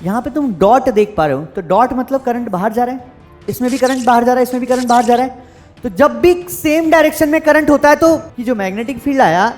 यहाँ पे तुम डॉट देख पा रहे हो, तो डॉट मतलब करंट बाहर जा रहा है, इसमें भी करंट बाहर जा रहा है, इसमें भी करंट बाहर जा रहा है। तो जब भी सेम डायरेक्शन में करंट होता है तो ये जो मैग्नेटिक फील्ड आया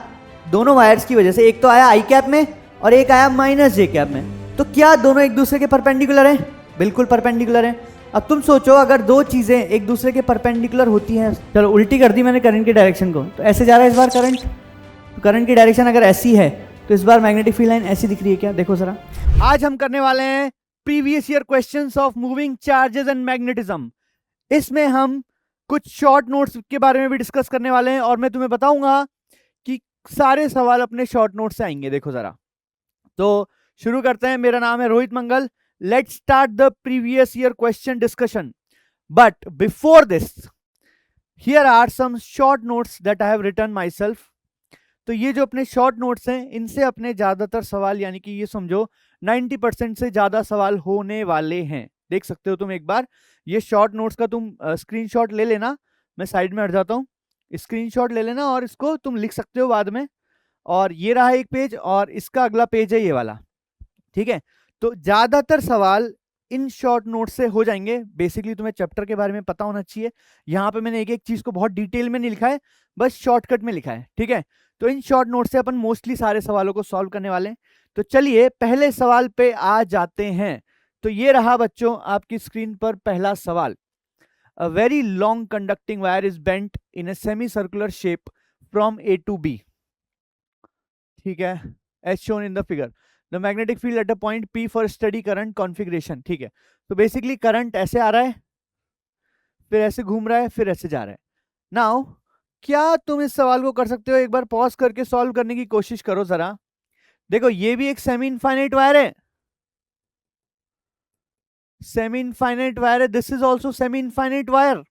दोनों वायर्स की वजह से, एक तो आया आई कैप में और एक आया माइनस जे कैप में, तो क्या दोनों एक दूसरे के परपेंडिकुलर हैं? बिल्कुल परपेंडिकुलर हैं। अब तुम सोचो अगर दो चीजें एक दूसरे के परपेंडिकुलर होती हैं, चलो उल्टी कर दी मैंने करंट की डायरेक्शन को, तो ऐसे जा रहा है इस बार करंट, तो करंट की डायरेक्शन अगर ऐसी है तो इस बार मैग्नेटिक फील्ड लाइन ऐसी दिख रही है क्या? देखो जरा। आज हम करने वाले हैं previous year questions of moving charges and magnetism. इसमें हम कुछ शॉर्ट नोट्स के बारे में भी डिस्कस करने वाले हैं और मैं तुम्हें बताऊंगा कि सारे सवाल अपने शॉर्ट नोट से आएंगे। देखो जरा, तो शुरू करते हैं। मेरा नाम है Rohit Mangal. Let's start the previous year question discussion, but before this here are some short notes that I have written myself. तो ये जो अपने शॉर्ट नोट्स हैं इनसे अपने ज्यादातर सवाल, यानी कि ये समझो 90% से ज्यादा सवाल होने वाले हैं। देख सकते हो तुम एक बार ये शॉर्ट नोट्स का तुम स्क्रीनशॉट ले लेना। मैं साइड में हट जाता हूँ, स्क्रीनशॉट ले लेना और इसको तुम लिख सकते हो बाद में। और ये रहा एक पेज और इसका अगला पेज है ये वाला, ठीक है। तो ज्यादातर सवाल इन शॉर्ट नोट से हो जाएंगे। बेसिकली तुम्हें चैप्टर के बारे में पता होना चाहिए। यहाँ पे मैंने एक एक चीज को बहुत डिटेल में नहीं लिखा है, बस शॉर्टकट में लिखा है, ठीक है। तो इन शॉर्ट नोट से अपन मोस्टली सारे सवालों को सॉल्व करने वाले हैं। तो चलिए पहले सवाल पे आ जाते हैं। तो ये रहा बच्चों आपकी स्क्रीन पर पहला सवाल। A very long conducting wire is bent in a semi circular shape from A to B, ठीक है, as shown in the figure. The magnetic field at a point P for steady current configuration, ठीक है। तो basically current ऐसे आ रहा है, फिर ऐसे घूम रहा है, फिर ऐसे जा रहा है। नाउ क्या तुम इस सवाल को कर सकते हो? एक बार पॉज करके सॉल्व करने की कोशिश करो जरा। देखो ये भी एक सेमी इनफाइनाइट वायर है, सेमी इनफाइनाइट वायर है, this is also semi infinite wire,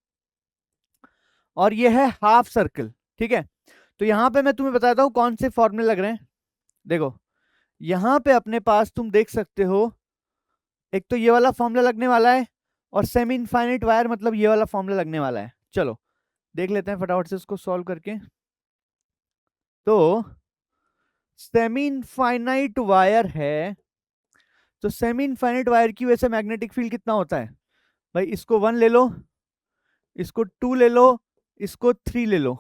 और ये है हाफ सर्कल, ठीक है। तो यहां पे मैं तुम्हें बताता हूं कौन से फॉर्मूले लग रहे हैं। देखो यहां पे अपने पास तुम देख सकते हो, एक तो ये वाला फॉर्मूला लगने वाला है और सेमी इनफाइनाइट वायर मतलब ये वाला फॉर्मूला लगने वाला है। चलो देख लेते हैं फटाफट से इसको सॉल्व करके। तो सेमी इनफाइनाइट वायर है, तो सेमी इनफाइनाइट वायर की वजह से मैग्नेटिक फील्ड कितना होता है भाई? इसको 1 ले लो, इसको 2 ले लो, इसको 3 ले लो।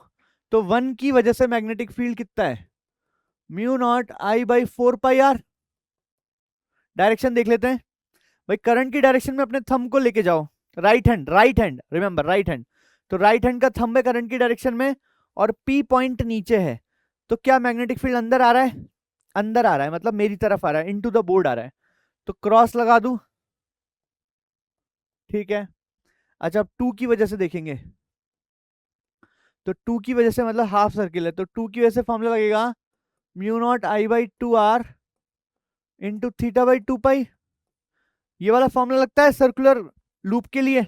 तो 1 की वजह से मैग्नेटिक फील्ड कितना है? Mu not I by 4 pi R. Direction देख लेते हैं भाई। करंट की डायरेक्शन में अपने थंब को लेके जाओ, right hand, right hand, remember right hand. तो राइट हैंड का थंब है करंट की डायरेक्शन में और पी पॉइंट नीचे है। तो क्या मैग्नेटिक फील्ड अंदर आ रहा है? अंदर आ रहा है, मतलब मेरी तरफ आ रहा है, इनटू द बोर्ड आ रहा है। तो क्रॉस लगा दूं, ठीक है। अच्छा अब 2 की वजह से देखेंगे, तो 2 की वजह से मतलब हाफ सर्किल है, तो 2 की वजह से फॉर्मूला लगेगा mu not I by 2 R into theta by 2 pi. ये वाला फॉर्मूला लगता है सर्कुलर लूप के लिए।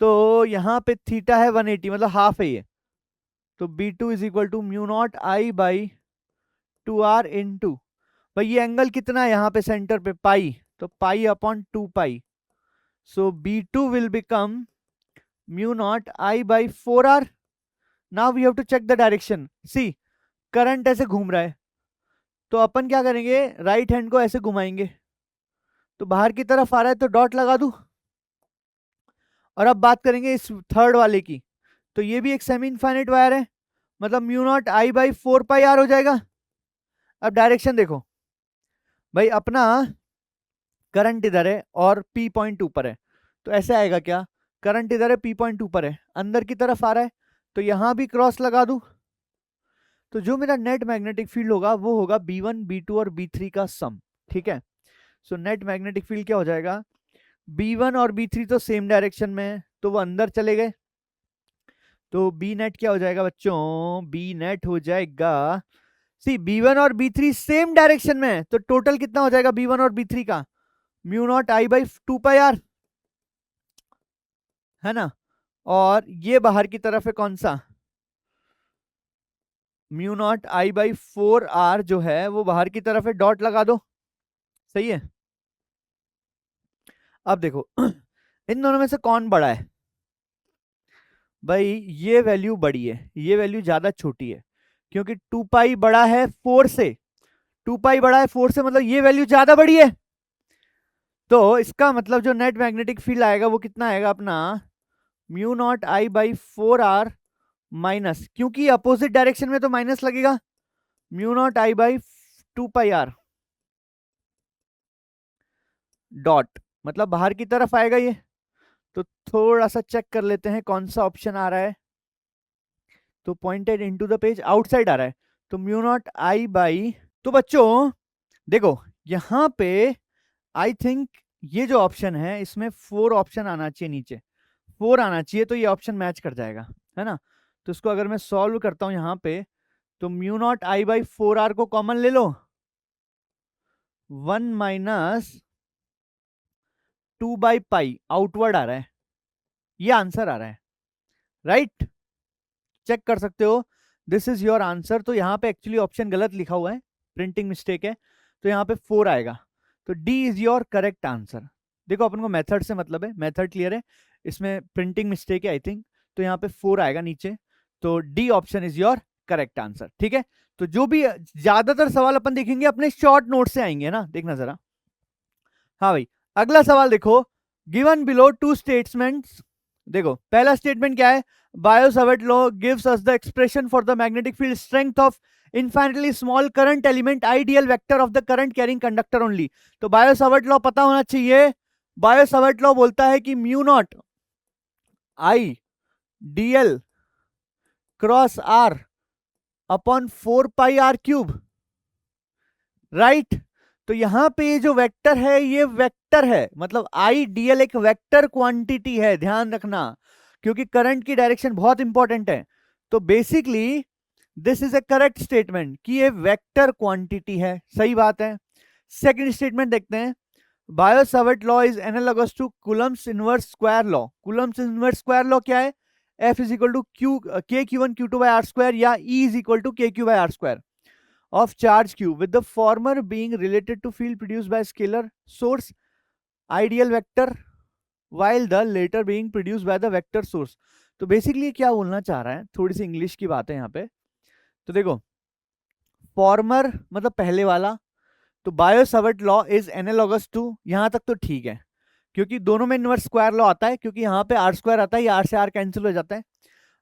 तो यहाँ पे थीटा है 180, मतलब हाफ है ये। तो B two is equal to mu not I by 2 R into, भाई ये एंगल कितना है यहाँ पे सेंटर पे? पाई, तो pi upon 2 pi. So B two will become mu not I by 4 R. Now we have to check the direction. See current ऐसे घूम रहा है, तो अपन क्या करेंगे, राइट हैंड को ऐसे घुमाएंगे, तो बाहर की तरफ आ रहा है तो डॉट लगा दूं। और अब बात करेंगे इस थर्ड वाले की, तो ये भी एक सेमी इनफाइनाइट वायर है, मतलब mu not I by 4 pi R हो जाएगा। अब डायरेक्शन देखो भाई, अपना करंट इधर है और पी पॉइंट ऊपर है, तो ऐसे आएगा क्या? करंट इधर है, पी पॉइंट ऊपर है, अंदर की तरफ आ रहा है, तो यहां भी क्रॉस लगा दूं। तो जो मेरा नेट मैग्नेटिक फील्ड होगा वो होगा B1, B2 और B3 का सम, ठीक है। सो नेट मैग्नेटिक फील्ड क्या हो जाएगा? B1 और B3 तो सेम डायरेक्शन में है, तो वो अंदर चले गए, तो बी नेट क्या हो जाएगा बच्चों? बी नेट हो जाएगा, सी B1 और B3 सेम डायरेक्शन में है, तो टोटल कितना हो जाएगा B1 और B3 का? Mu not I by 2 pi R, है ना। और ये बाहर की तरफ है कौन सा? Mu not I by 4 R जो है वो बाहर की तरफ है, डॉट लगा दो, सही है। अब देखो इन दोनों में से कौन बड़ा है भाई? ये वैल्यू बड़ी है, ये वैल्यू ज्यादा छोटी है, क्योंकि 2 पाई बड़ा है 4 से, 2 पाई बड़ा है 4 से, मतलब ये वैल्यू ज्यादा बड़ी है। तो इसका मतलब जो नेट मैग्नेटिक फील्ड आएगा वो कितना आएगा अपना mu naught I by 4r minus, क्योंकि अपोजिट डायरेक्शन में तो माइनस लगेगा, mu not I by 2πr dot, मतलब बाहर की तरफ आएगा ये। तो थोड़ा सा चेक कर लेते हैं कौन सा ऑप्शन आ रहा है। तो pointed into the page outside आ रहा है, तो म्यू नॉट आई बाई, तो बच्चों देखो यहां पे आई थिंक ये जो ऑप्शन है इसमें 4 ऑप्शन आना चाहिए, नीचे 4 आना चाहिए, तो ये ऑप्शन मैच कर जाएगा, है ना। तो इसको अगर मैं सॉल्व करता हूं यहां पे, तो mu not I by 4r को कॉमन ले लो, 1 माइनस 2/पाई आउटवर्ड आ रहा है, ये आंसर आ रहा है, राइट। चेक कर सकते हो, दिस इज योर आंसर। तो यहाँ पे एक्चुअली ऑप्शन गलत लिखा हुआ है, प्रिंटिंग मिस्टेक है, तो यहाँ पे 4 आएगा, तो D is your correct answer. देखो अपन को मेथड से मतलब है, मेथड क्लियर है, इसमें प्रिंटिंग मिस्टेक है आई थिंक, तो यहाँ पे 4 आएगा नीचे, तो D option is your correct answer, ठीक है। तो जो भी ज्यादातर सवाल अपन देखेंगे अपने शॉर्ट नोट से आएंगे ना, देखना जरा। हाँ भाई, अगला सवाल देखो, गिवन बिलो 2 स्टेटमेंट्स। देखो पहला स्टेटमेंट क्या है, Biot Savart law gives us the expression for the magnetic field strength of infinitely small current element ideal vector of the current carrying conductor only. तो बायो-सावर्ट लॉ पता होना चाहिए। बायो-सावर्ट लॉ बोलता है कि mu not I DL cross R upon 4πr³, right. तो यहां पे ये जो वेक्टर है ये वेक्टर है, मतलब आई डीएल एक वेक्टर क्वांटिटी है, ध्यान रखना, क्योंकि करंट की डायरेक्शन बहुत इंपॉर्टेंट है। तो basically this is A correct statement कि ये वेक्टर क्वांटिटी है, सही बात है। सेकंड स्टेटमेंट देखते हैं, Biot Savart law is analogous to Coulomb's inverse square law. Coulomb's inverse square law क्या है, F is equal to Q K Q one Q two by R square, या E is equal to K Q by R square of charge q, with the former being related to field produced by scalar source ideal vector while the later being produced by the vector source। तो basically क्या बोलना चाह रहा है, थोड़ी सी English की बात है यहाँ पे। तो देखो फॉर्मर मतलब पहले वाला, तो Biot Savart law is analogous to, यहां तक तो ठीक है, क्योंकि दोनों में इनवर्स स्क्वायर लॉ आता है, क्योंकि यहाँ पे आर स्क्वायर आता है, ये आर से आर कैंसिल हो जाता है।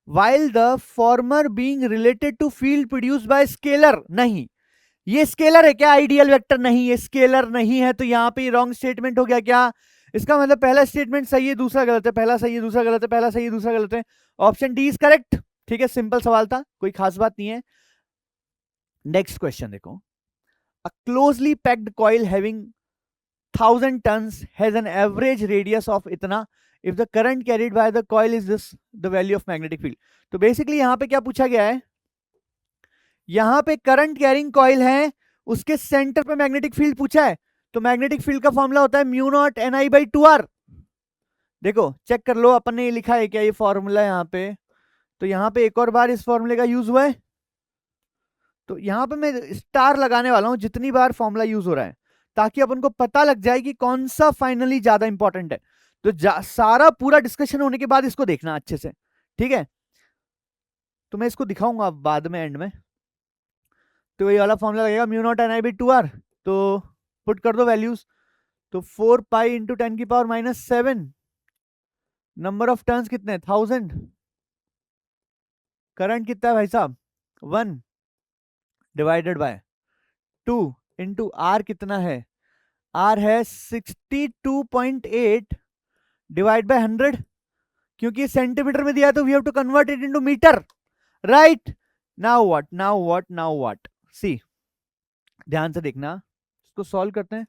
while the former being related to field produced by scalar, नहीं ये स्केलर है क्या, आइडियल वेक्टर नहीं, ये स्केलर नहीं है, तो यहाँ पे रॉन्ग स्टेटमेंट हो गया क्या। इसका मतलब पहला स्टेटमेंट सही है दूसरा गलत है, पहला सही है दूसरा गलत है, पहला सही है दूसरा गलत है, ऑप्शन डी इज करेक्ट, ठीक है। सिंपल सवाल था, कोई खास बात नहीं है। नेक्स्ट क्वेश्चन देखो, a closely packed coil having 1000 tons has an average radius of इतना, if the current carried by the coil is this the value of magnetic field। तो बेसिकली यहाँ पे क्या पूछा गया है, यहां पे करंट कैरिंग कॉइल है, उसके सेंटर पे मैग्नेटिक फील्ड पूछा है, तो मैग्नेटिक फील्ड का फॉर्मूला होता है mu not an I by 2r। देखो चेक कर लो अपन ने ये लिखा है क्या, ये फॉर्मूला यहाँ पे, तो यहाँ पे एक और बार इस फॉर्मूले का यूज हुआ है, तो यहाँ पे मैं स्टार लगाने वाला हूं जितनी बार फॉर्मूला यूज हो रहा है, ताकि अपन को पता लग जाए कि कौन सा फाइनली ज्यादा इंपॉर्टेंट है। तो सारा पूरा डिस्कशन होने के बाद इसको देखना अच्छे से, ठीक है। तो मैं इसको दिखाऊंगा बाद में एंड में। तो ये वाला फॉर्मूला लगेगा mu not an I by 2r, तो पुट कर दो वैल्यूज, तो 4 पाई इंटू 10 की पावर -7, नंबर ऑफ टर्न्स कितने 1000, करंट कितना है भाई साहब 1 डिवाइडेड बाय 2 इंटू आर कितना है, आर है 62.8 डिवाइड बाय 100, क्योंकि सेंटीमीटर में दिया है तो we have to convert it into metre, right. Now what, now what, now what, see ध्यान से देखना, इसको सॉल्व करते हैं।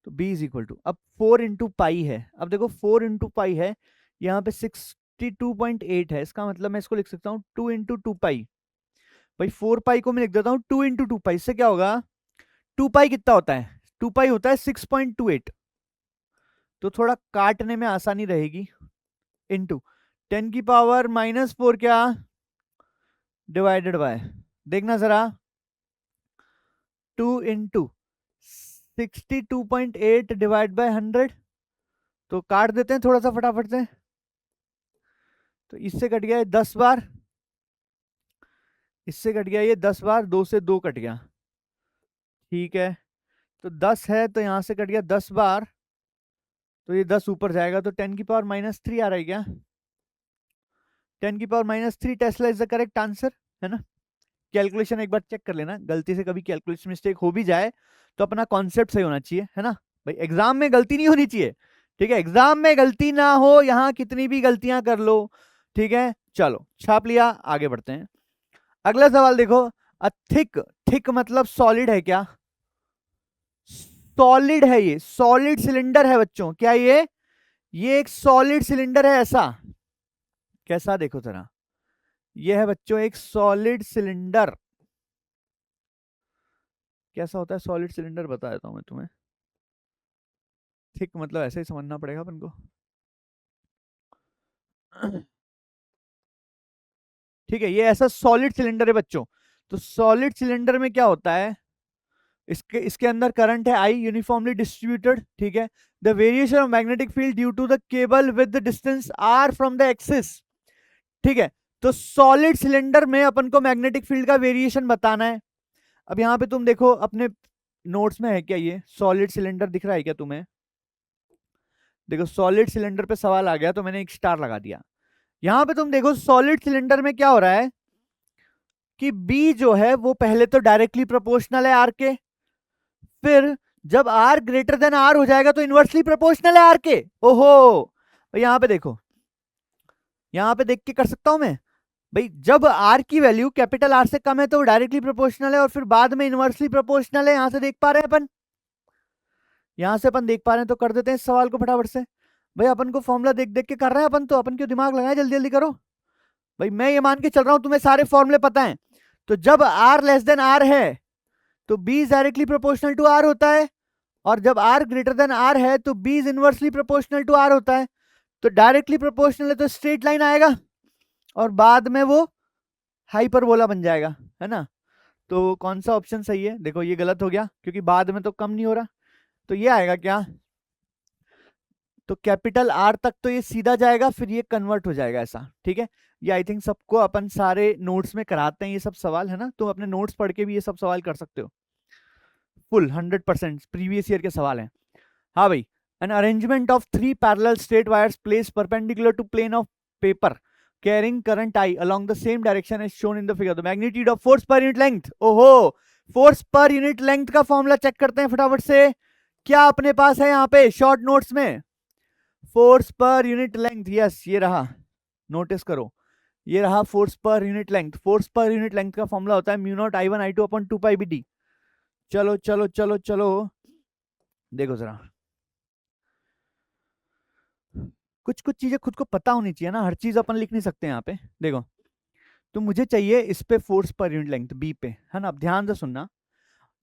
तो b इज इक्वल टू, अब 4 इंटू पाई है, अब देखो 4 इंटू पाई है, यहाँ पे 62.8 है, इसका मतलब मैं इसको लिख सकता हूँ 2 इंटू 2 पाई, भाई 4 पाई को मैं लिख देता हूँ 2 इंटू 2 पाई, इससे क्या होगा 2 पाई कितना होता है, 2 पाई होता है 6.28, तो थोड़ा काटने में आसानी रहेगी, इंटू 10 की पावर -4 क्या डिवाइडेड बाय, देखना जरा 2 इंटू 62.8 डिवाइड बाय 100, तो काट देते हैं थोड़ा सा फटाफट से, तो इससे कट गया 10 बार, इससे कट गया ये 10 बार, 2 से 2 कट गया, ठीक है। तो 10 है तो यहां से कट गया 10 बार, तो ये 10 ऊपर जाएगा तो 10⁻³ आ रहा है क्या? 10⁻³ Tesla is the correct answer, है ना? कैलकुलेशन एक बार चेक कर लेना, गलती से कभी कैलकुलेशन मिस्टेक हो भी जाए तो अपना कॉन्सेप्ट सही होना चाहिए, है ना भाई? एग्जाम में गलती नहीं होनी चाहिए, ठीक है? एग्जाम में गलती ना हो, यहाँ कितनी भी गलतियां कर लो, ठीक है? चलो छाप लिया, आगे बढ़ते हैं। अगला सवाल देखो, थिक, थिक मतलब सॉलिड है क्या? सॉलिड है, ये सॉलिड सिलेंडर है बच्चों, क्या ये एक सॉलिड सिलेंडर है ऐसा? कैसा देखो जरा, ये है बच्चों एक सॉलिड सिलेंडर। कैसा होता है सॉलिड सिलेंडर, बता देता हूं मैं तुम्हें। थिक मतलब ऐसे ही समझना पड़ेगा अपन को। ठीक है, ये ऐसा सॉलिड सिलेंडर है बच्चों। तो सॉलिड सिलेंडर में क्या होता है, इसके अंदर करंट है आई, यूनिफॉर्मली डिस्ट्रीब्यूटेड, ठीक है? The variation of magnetic field due to the cable with the distance R from the axis, ठीक है? तो सॉलिड सिलेंडर में अपन को मैग्नेटिक फील्ड का वेरिएशन बताना है। अब यहाँ पे तुम देखो अपने नोट्स में है क्या ये सॉलिड सिलेंडर दिख रहा है क्या तुम्हें? देखो सॉलिड सिलेंडर पे सवाल आ गया तो मैंने एक स्टार लगा दिया। यहां पे तुम देखो सॉलिड सिलेंडर में क्या हो रहा है कि बी जो है वो पहले तो डायरेक्टली प्रोपोर्शनल है आर के, फिर जब आर ग्रेटर देन आर हो जाएगा तो इनवर्सली प्रोपोर्शनल है आर के। ओहो, यहां पे देखो, यहां पे देख के कर सकता हूं मैं भाई, जब आर की वैल्यू कैपिटल आर से कम है तो डायरेक्टली प्रोपोर्शनल है और फिर बाद में इनवर्सली प्रोपोर्शनल है। यहां से देख पा रहे हैं अपन, यहां से अपन देख पा रहे हैं, तो कर देते हैं इस सवाल को फटाफट से। भाई अपन को फॉर्मूला देख देख के कर रहे हैं अपन, तो अपन क्यों दिमाग लगाए, जल्दी जल्दी करो भाई। मैं ये मान के चल रहा हूं तुम्हें सारे फॉर्मूले पता है। तो जब आर लेस देन आर है तो B is directly proportional to R होता है, और जब आर ग्रेटर देन आर है तो B is inversely proportional to R होता है। तो डायरेक्टली प्रोपोर्शनल है तो स्ट्रेट लाइन आएगा और बाद में वो हाइपरबोला बन जाएगा, है ना? तो कौन सा ऑप्शन सही है? देखो ये गलत हो गया क्योंकि बाद में तो कम नहीं हो रहा, तो ये आएगा क्या? तो कैपिटल आर तक तो ये सीधा जाएगा, फिर ये कन्वर्ट हो जाएगा ऐसा, ठीक है? ये आई थिंक सबको अपन सारे नोट्स में कराते हैं ये सब सवाल, है ना? तुम अपने नोट्स पढ़ के भी ये सब सवाल कर सकते हो, फुल 100% प्रीवियस ईयर के सवाल हैं। हाँ भाई, an arrangement of 3 parallel straight wires placed perpendicular to plane of paper carrying current I along the same direction as shown in the figure. The magnitude of force per unit length. ओहो, force per unit length का formula check करते हैं फटाफट से। क्या अपने पास है यहाँ पे शॉर्ट नोट्स में? Force per unit length, yes ये रहा, नोटिस करो, ये रहा force per unit length. Force per unit length का फॉर्मूला होता है mu naught I1 I2 upon 2 पाई BD। चलो चलो चलो चलो, देखो जरा, कुछ कुछ चीजें खुद को पता होनी चाहिए ना, हर चीज अपन लिख नहीं सकते यहाँ पे। देखो, तो मुझे चाहिए इस पे force per unit length B पे, है ना? अब ध्यान से सुनना,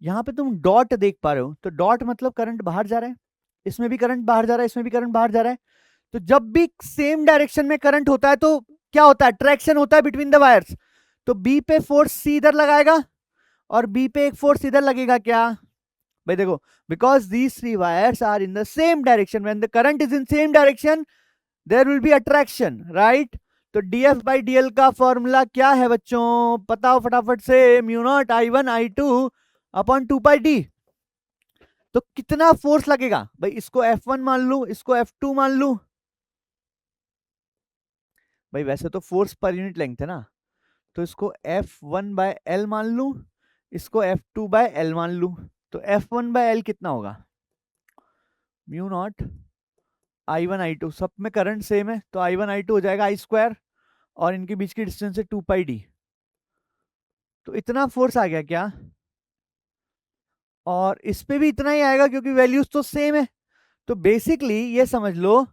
यहाँ पे तुम डॉट देख पा रहे हो, तो डॉट मतलब करंट बाहर जा रहा है, इसमें भी करंट बाहर जा रहा है, इसमें भी करंट बाहर जा रहा है। तो जब भी सेम डायरेक्शन में करंट होता है तो क्या होता है? ट्रैक्शन होता है बिटवीन द वायर्स। तो बी पे फोर्स सी इधर लगाएगा और बी पे एक फोर्स इधर लगेगा क्या भाई? देखो, because these 3 wires are in the same direction, when the current is in same direction there will be attraction, right? तो df बाई dl का फॉर्मूला क्या है बच्चों, बताओ फटाफट से। Mu naught I1 I2 upon 2 pi D. तो कितना फोर्स लगेगा भाई? इसको F1 मान लू, इसको F2 मान लू भाई, वैसे तो फोर्स पर यूनिट लेंथ है ना, तो इसको F1 बाय L मान लू, इसको F2 बाय L मान लू। तो F1 बाय L कितना होगा? म्यू नॉट I1 I2, सब में करंट सेम है तो I1 I2 हो जाएगा I स्क्वायर, और इनके बीच की डिस्टेंस है 2 पाई डी। तो इतना फोर्स आ गया क्या? और इस पे भी इतना ही आएगा क्योंकि वैल्यूज तो सेम है। तो बेसिकली ये समझ लो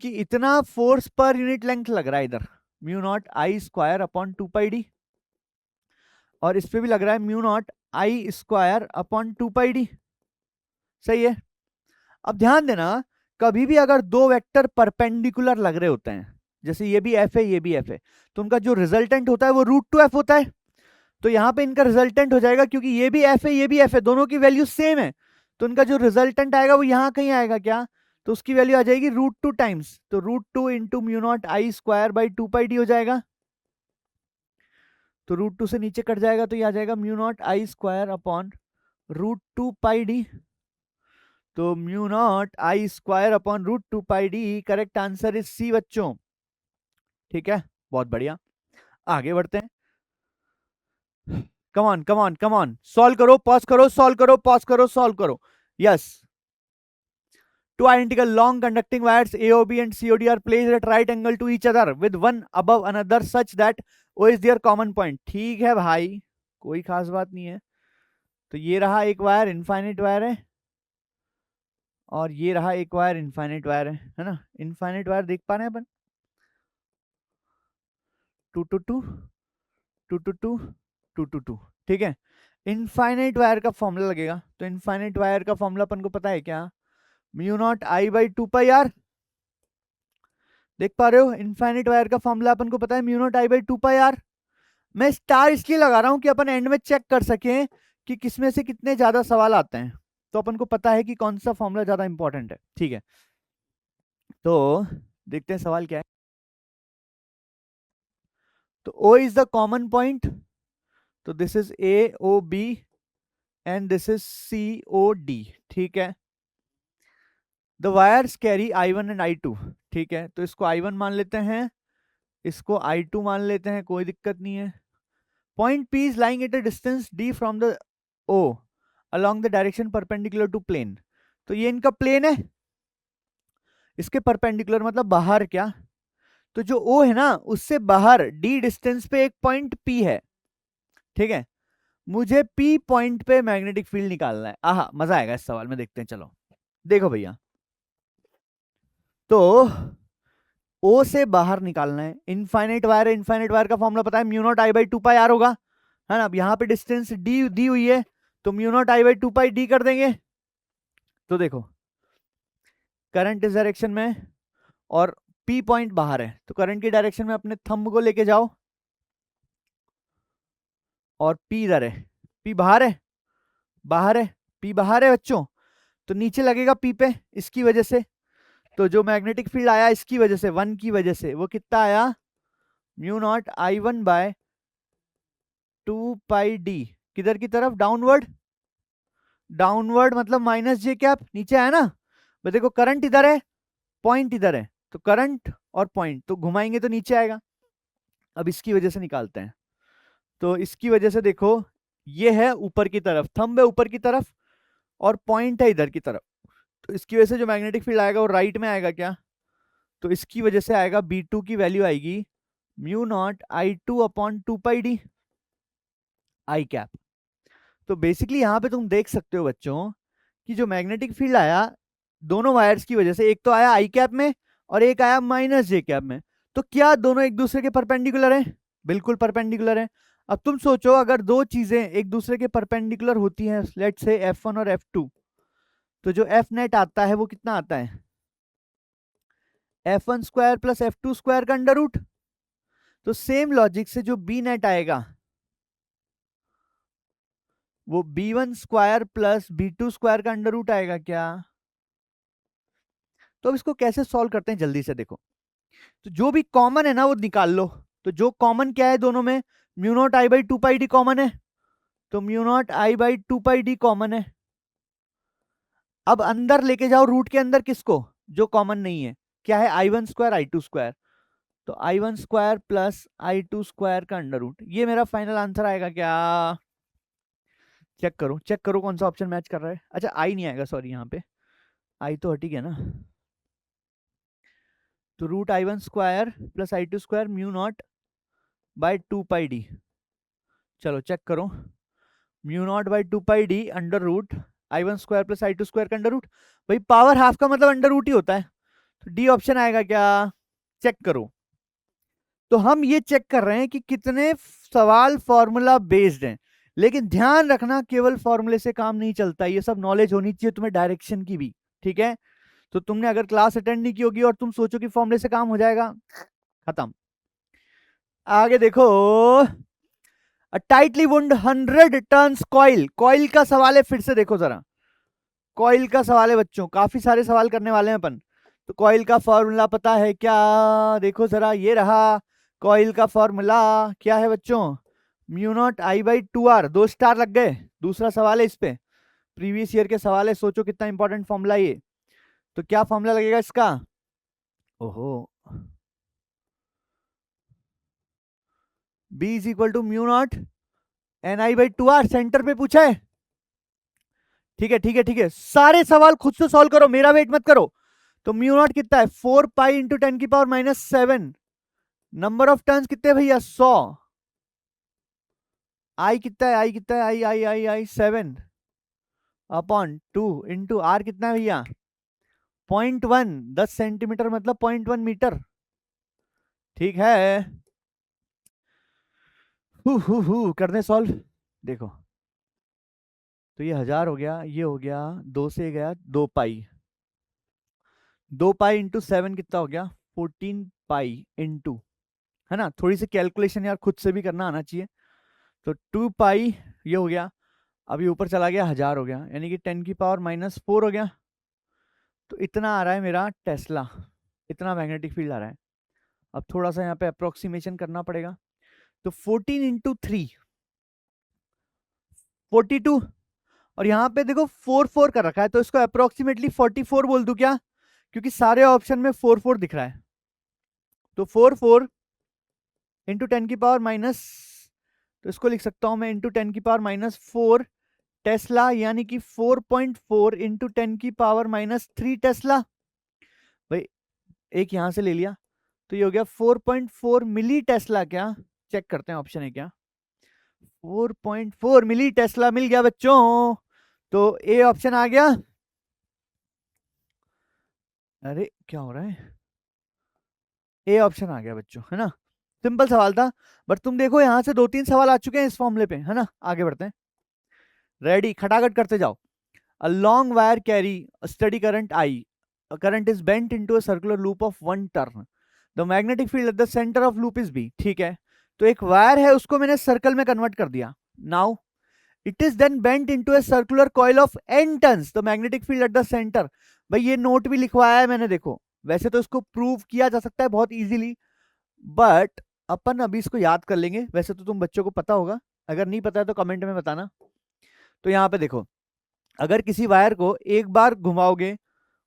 कि इतना फोर्स पर यूनिट लेंथ लग रहा है इधर, mu naught I square upon 2 pi D, और इस पे भी लग रहा है mu not I square upon 2 pi D. सही है? अब ध्यान देना, कभी भी अगर दो वेक्टर परपेंडिकुलर लग रहे होते हैं, जैसे ये भी एफ है ये भी एफ है, तो उनका जो रिजल्टेंट होता है वो √2f होता है। तो यहाँ पे इनका रिजल्टेंट हो जाएगा, क्योंकि ये भी एफ है ये भी एफ है, दोनों की वैल्यू सेम है, तो उनका जो रिजल्टेंट आएगा वो यहाँ कहीं आएगा क्या? तो उसकी वैल्यू आ जाएगी √2 टाइम्स, तो √2 into mu naught I square by 2 pi D हो जाएगा। तो √2 से नीचे कट जाएगा तो ये आ जाएगा mu not I square upon √2 pi D. तो mu not I square upon root 2 pi D, correct answer is C बच्चों। ठीक है, बहुत बढ़िया, आगे बढ़ते हैं। Come on come on come on, solve करो, पॉज करो, सॉल्व करो, पॉज करो, सॉल्व करो। Yes, two identical long conducting wires AOB and COD are placed at right angle to each other with one above another such that O is their common point। ठीक है भाई, कोई खास बात नहीं है। तो ये रहा एक वायर, इनफाइनाइट वायर है, और ये रहा एक वायर, इनफाइनाइट वायर है ना। इनफाइनाइट वायर देख पा रहे हैं अपन, 2 to 2 2 to 2 2 to 2, ठीक है। इनफाइनाइट वायर का फॉर्मूला लगेगा, तो इनफाइनाइट वायर का फॉर्मूला अपन को पता है क्या, mu not I by 2 pi R. देख पा रहे हो, इनफाइनाइट वायर का फॉर्मूला अपन को पता है mu not I by 2 pi R. मैं स्टार इसलिए लगा रहा हूं कि अपन एंड में चेक कर सकें कि किसमें से कितने ज्यादा सवाल आते हैं, तो अपन को पता है कि कौन सा फॉर्मूला ज्यादा इंपॉर्टेंट है। ठीक है, तो देखते हैं सवाल क्या है। तो O is the common point, तो this is A O B and this is C O D. ठीक है, the wires carry I1 and I2। ठीक है, तो इसको I1 मान लेते हैं, इसको I2 मान लेते हैं, कोई दिक्कत नहीं है। Point P is lying at a distance D from the O along the direction perpendicular to plane। तो ये इनका प्लेन है, इसके परपेंडिकुलर मतलब बाहर क्या, तो जो O है ना उससे बाहर D डिस्टेंस पे एक पॉइंट P है। ठीक है, मुझे P पॉइंट पे मैग्नेटिक फील्ड निकालना है। आहा, मजा आएगा इस सवाल में, देखते हैं। चलो देखो भैया, तो O से बाहर निकालना है, इनफाइनाइट वायर है, इनफाइनाइट वायर का फॉर्मूला पता है mu not I by 2 pi R होगा, है ना। अब यहाँ पे डिस्टेंस डी दी हुई है, तो mu not I by 2 pi D कर देंगे। तो देखो करंट इस डायरेक्शन में और P पॉइंट बाहर है, तो करंट की डायरेक्शन में अपने थंब को लेके जाओ, और P इधर है, P बाहर है, बाहर है, P बाहर है बच्चों, तो नीचे लगेगा P पे, इसकी वजह से। तो जो मैग्नेटिक फील्ड आया इसकी वजह से, 1 की वजह से, वो कितना आया, mu naught I1 bye 2 pi D, किधर की तरफ, डाउनवर्ड, डाउनवर्ड मतलब माइनस जे कैप, नीचे आया ना। बस देखो करंट इधर है, पॉइंट इधर है, तो करंट और पॉइंट तो घुमाएंगे तो नीचे आएगा। अब इसकी वजह से निकालते हैं, तो इसकी वजह से देखो ये है ऊपर की तरफ, थंब है ऊपर की तरफ, और पॉइंट है इधर की तरफ, तो इसकी वजह से जो मैग्नेटिक फील्ड आएगा वो राइट में आएगा क्या, तो इसकी वजह से आएगा B2 की वैल्यू आएगी mu naught I2 upon 2 pi D I cap. तो बेसिकली यहां पे तुम देख सकते हो बच्चों कि जो मैग्नेटिक फील्ड आया दोनों वायर्स की वजह से, एक तो आया आई कैप में और एक आया माइनस जे कैप में, तो क्या दोनों एक दूसरे के परपेंडिकुलर हैं, बिल्कुल परपेंडिकुलर है। अब तुम सोचो अगर दो चीजें एक दूसरे के परपेंडिकुलर होती हैं, लेट्स से F1 और F2, तो जो F नेट आता है वो कितना आता है, F1 square plus F2 square का अंडर रूट। तो सेम लॉजिक से जो B नेट आएगा वो B1 square plus B2 square का अंडर रूट आएगा क्या। तो अब इसको कैसे सॉल्व करते हैं जल्दी से देखो, तो जो भी कॉमन है ना वो निकाल लो। तो जो कॉमन क्या है दोनों में, mu naught I by 2 pi D common है, तो mu not I by 2 pi D common है। अब अंदर लेके जाओ रूट के अंदर किसको, जो कॉमन नहीं है, क्या है, I1 स्क्वायर I2 स्क्वायर, तो I1 square plus I2 square का अंडर रूट। ये मेरा फाइनल आंसर आएगा क्या, चेक करो चेक करो कौन सा ऑप्शन मैच कर रहा है। अच्छा आई नहीं आएगा, सॉरी, यहाँ पे आई तो हटी गया ना, तो root I1 square plus I2 square mu naught by 2 pi d. चलो चेक करो, mu naught by 2 pi d under root I1 square plus I2 square का अंडर रूट। भाई पावर हाफ का मतलब अंडर रूट ही होता है, तो डी ऑप्शन आएगा क्या, चेक करो। तो हम ये चेक कर रहे हैं कि कितने सवाल फॉर्मूला बेस्ड हैं, लेकिन ध्यान रखना केवल फॉर्मूले से काम नहीं चलता, ये सब नॉलेज होनी चाहिए तुम्हें डायरेक्शन की भी। ठीक है, तो तुमने अगर क्लास अटेंड नहीं की होगी और तुम सोचो कि फॉर्मूले से काम हो जाएगा, खत्म। आगे देखो, tightly wound 100 turns coil, coil का सवाल है, फिर से देखो जरा, कॉइल का सवाल है बच्चों, काफी सारे सवाल करने वाले हैं अपन। तो कॉइल का फॉर्मूला पता है क्या, देखो जरा, ये रहा कॉइल का फॉर्मूला, क्या है बच्चों, mu not I by 2 R, 2 star लग गए, दूसरा सवाल है इस पे, प्रीवियस ईयर के सवाल है, सोचो कितना इंपॉर्टेंट फॉर्मूला ये। तो क्या फॉर्मूला लगेगा इसका? ओहो, B is equal to mu naught NI/2R, centre पे पूछा है। ठीक है ठीक है ठीक है, सारे सवाल खुद से सॉल्व करो, मेरा वेट मत करो। तो म्यू नॉट कितना है? 4 pi into 10⁻⁻7। Number of turns कितने भैया? 100। आई कितना है? आई कितना है? आई 7 अपॉन 2 इंटू आर कितना है भैया? 0.1, 10 सेंटीमीटर मतलब 0.1 मीटर। ठीक है, कर दे सॉल्व। देखो, तो ये 1000 हो गया, ये हो गया 2 से गया 2 पाई, 2 पाई इंटू 7 कितना हो गया? 14 पाई इंटू, है ना, थोड़ी सी कैलकुलेशन यार खुद से भी करना आना चाहिए। तो 2 पाई ये हो गया, अभी ऊपर चला गया 1000 हो गया, यानी कि 10⁻⁻4 हो गया। तो इतना आ रहा है मेरा टेस्ला, इतना मैग्नेटिक फील्ड आ रहा है। अब थोड़ा सा यहाँ पे अप्रोक्सीमेशन करना पड़ेगा। तो 14 इंटू 3 42, और यहाँ पे देखो 4 कर रखा है, तो इसको अप्रोक्सीमेटली 44 बोल दूं क्या? क्योंकि सारे ऑप्शन में 4 दिख रहा है। तो 4 इंटू 10⁻⁻, तो इसको लिख सकता हूं मैं इंटू 10⁻⁻4 टेस्ला, यानी कि 4.4 इंटू 10⁻⁻3 टेस्ला। भाई एक यहां से ले लिया, तो ये हो गया 4.4 मिली टेस्ला। क्या चेक करते हैं ऑप्शन है क्या? 4.4 मिली टेस्ला मिल गया बच्चों, तो ए ऑप्शन आ गया। अरे क्या हो रहा है? ए ऑप्शन आ गया बच्चों, है ना। सिंपल सवाल था, बट तुम देखो यहां से 2-3 सवाल आ चुके हैं इस फॉर्मूले पे, है ना। आगे बढ़ते हैं, रेडी, खटाखट करते जाओ। A long wire carry steady current I, current is bent into a circular loop of 1 turn, the magnetic field at the centre of loop is B. ठीक है, तो एक वायर है, उसको मैंने सर्कल में कन्वर्ट कर दिया। Now it is then bent into a circular coil of n turns, the magnetic field at the centre. भाई ये नोट भी लिखवाया है मैंने, देखो वैसे तो इसको प्रूव किया जा सकता है बहुत इजीली, बट अपन अभी इसको याद कर लेंगे। वैसे तो तुम बच्चों को पता होगा, अगर नहीं पता है तो कमेंट में बताना। तो यहाँ पे देखो, अगर किसी वायर को एक बार घुमाओगे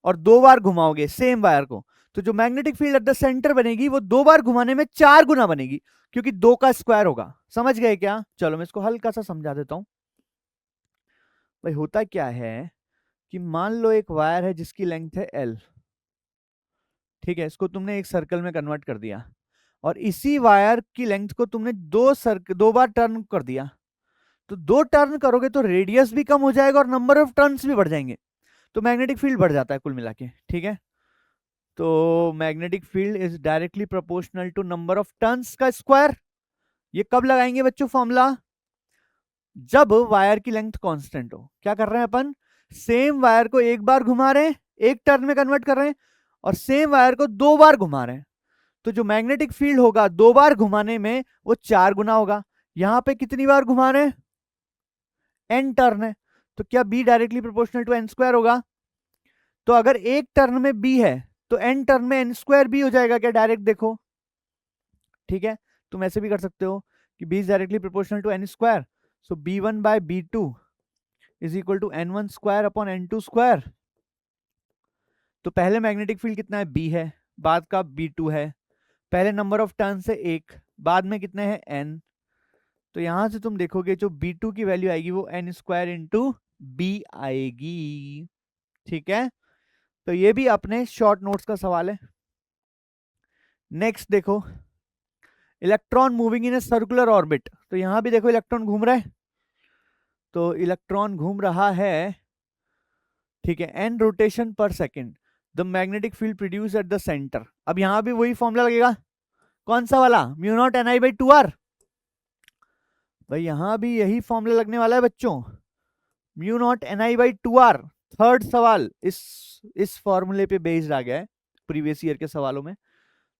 और 2 बार घुमाओगे सेम वायर को, तो जो magnetic field at the centre बनेगी वो 2 बार घुमाने में 4 गुना बनेगी, क्योंकि 2 का स्क्वायर होगा। समझ गए क्या? चलो मैं इसको हल्का सा समझा देता हूं। भाई होता क्या है कि मान लो एक वायर है जिसकी लेंथ है L, ठीक है, इसको तुमने एक सर्कल में कन्वर्ट कर दिया, और इसी वायर की लेंथ को तुमने 2 बार टर्न कर दिया। तो 2 टर्न करोगे तो रेडियस भी कम हो जाएगा और नंबर ऑफ टर्न्स भी बढ़ जाएंगे, तो मैग्नेटिक फील्ड बढ़ जाता है कुल मिला के। ठीक है, तो magnetic field is directly proportional to number of turns का स्क्वायर। ये कब लगाएंगे बच्चों फॉर्मूला? जब वायर की लेंथ कांस्टेंट हो। क्या कर रहे हैं अपन? सेम वायर को एक बार घुमा रहे हैं, एक टर्न में कन्वर्ट कर रहे हैं, और सेम वायर को 2 बार घुमा रहे हैं, तो जो मैग्नेटिक फील्ड होगा 2 बार घुमाने में वो 4 गुना होगा। यहां पे कितनी बार घुमा रहे हैं? n टर्न है, तो क्या b directly proportional to n² होगा? तो अगर एक टर्न में b है तो n टर्न में n² b हो जाएगा क्या? डायरेक्ट देखो, ठीक है, तुम ऐसे भी कर सकते हो कि b is directly proportional to n², so b1/b2 is equal to n1² upon n2²। तो पहले मैग्नेटिक फील्ड कितना है? b है, बाद का b2 है, पहले नंबर ऑफ टर्न से 1, बाद में कितने हैं? n। तो यहां से तुम देखोगे जो b2 की वैल्यू आएगी वो n² इंटू b आएगी। ठीक है, तो ये भी अपने शॉर्ट नोट्स का सवाल है। नेक्स्ट देखो, electron moving in a circular orbit. तो यहां भी देखो इलेक्ट्रॉन घूम रहा है, तो इलेक्ट्रॉन घूम रहा है, ठीक है, n रोटेशन पर second, the magnetic field produce at the centre. अब यहां भी वही फॉर्मूला लगेगा, कौन सा वाला? Mu naught NI/2R। भाई यहां भी यही फॉर्मूला लगने वाला है बच्चों, म्यू नॉट NI/2R। थर्ड सवाल इस फॉर्मूले पे बेस्ड आ गया है प्रीवियस ईयर के सवालों में,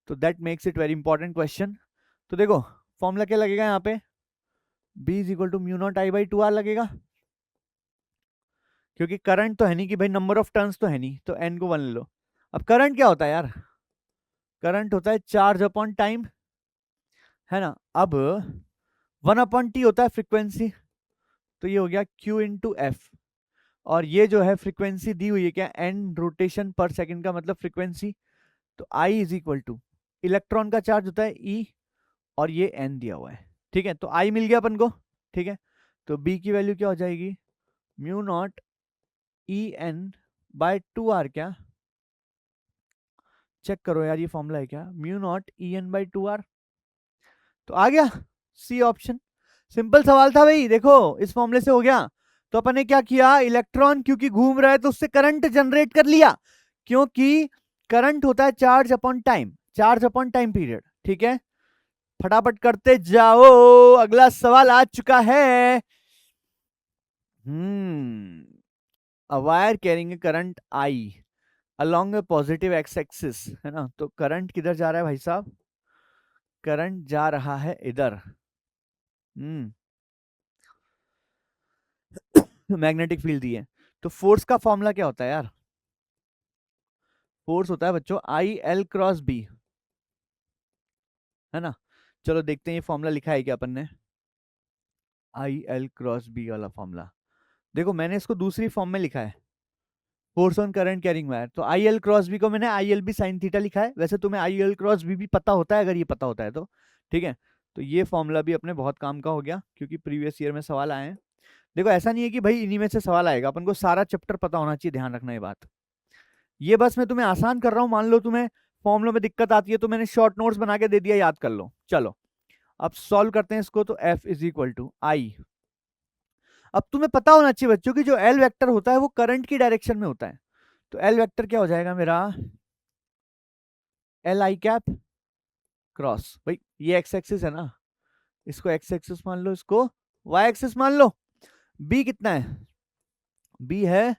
तो that makes it very important question. तो देखो फॉर्मूला क्या लगेगा यहाँ पे? B is equal to mu not I/2R लगेगा, क्योंकि करंट तो है नहीं कि भाई नंबर ऑफ टर्न्स तो है नहीं, तो n को 1 ले लो। अब करंट क्या होता है यार? करंट होता है चार्ज अपॉन टाइम, है ना। अब 1/t होता है फ्रीक्वेंसी, तो ये हो गया Q इंटू एफ। और ये जो है फ्रीक्वेंसी दी हुई है क्या, n रोटेशन पर सेकंड का मतलब फ्रीक्वेंसी। तो I is equal two electron का चार्ज होता है E और ये n दिया हुआ है, ठीक है। तो I मिल गया अपन को, ठीक है। तो B की वैल्यू क्या हो जाएगी, म्यू नॉट EN/2R, क्या चेक करो यार ये फॉर्मूला है क्या, म्यू नॉट EN/2R। तो आ गया सी ऑप्शन। सिंपल सवाल था भाई, देखो इस फॉर्मूले से हो गया। तो अपन ने क्या किया, इलेक्ट्रॉन क्योंकि घूम रहा है तो उससे करंट जनरेट कर लिया, क्योंकि करंट होता है charge upon time, charge upon time period, ठीक है। फटाफट करते जाओ, अगला सवाल आ चुका है। A wire carrying current I along positive x axis, है ना। तो करंट किधर जा रहा है भाई साहब, करंट जा रहा है इधर। मैग्नेटिक फील्ड दी है। तो फोर्स का फॉर्मूला क्या होता है यार, फोर्स होता है बच्चों IL×B, है ना। चलो देखते हैं ये फॉर्मूला लिखा है क्या अपन ने, IL×B वाला फॉर्मूला। देखो मैंने इसको दूसरी फॉर्म में लिखा है, force on current carrying wire. तो IL×B को मैंने ILB sin थीटा लिखा है। वैसे तुम्हें IL×B भी पता होता है अगर ये पता होता है तो, ठीक है। तो ये फॉर्मूला भी अपने बहुत काम का हो गया, क्योंकि प्रीवियस ईयर में सवाल आए हैं। देखो ऐसा नहीं है कि भाई इन्हीं में से सवाल आएगा, अपन को सारा चैप्टर पता होना चाहिए, ध्यान रखना ये बात। ये बस मैं तुम्हें आसान कर रहा हूं, मान लो तुम्हें फॉर्मूलों में दिक्कत आती है तो मैंने शॉर्ट नोट्स बना के दे दिया, याद कर लो। चलो अब सॉल्व करते हैं इसको। तो F इज इक्वल टू आई, अब तुम्हें पता होना चाहिए बच्चों कि जो L वेक्टर होता है वो करंट की डायरेक्शन में होता है। तो L वेक्टर क्या हो जाएगा मेरा, Li कैप क्रॉस, भाई ये एक्स एक्सिस है ना, इसको एक्स एक्सिस मान लो, इसको वाई एक्सिस मान लो। B कितना है, B है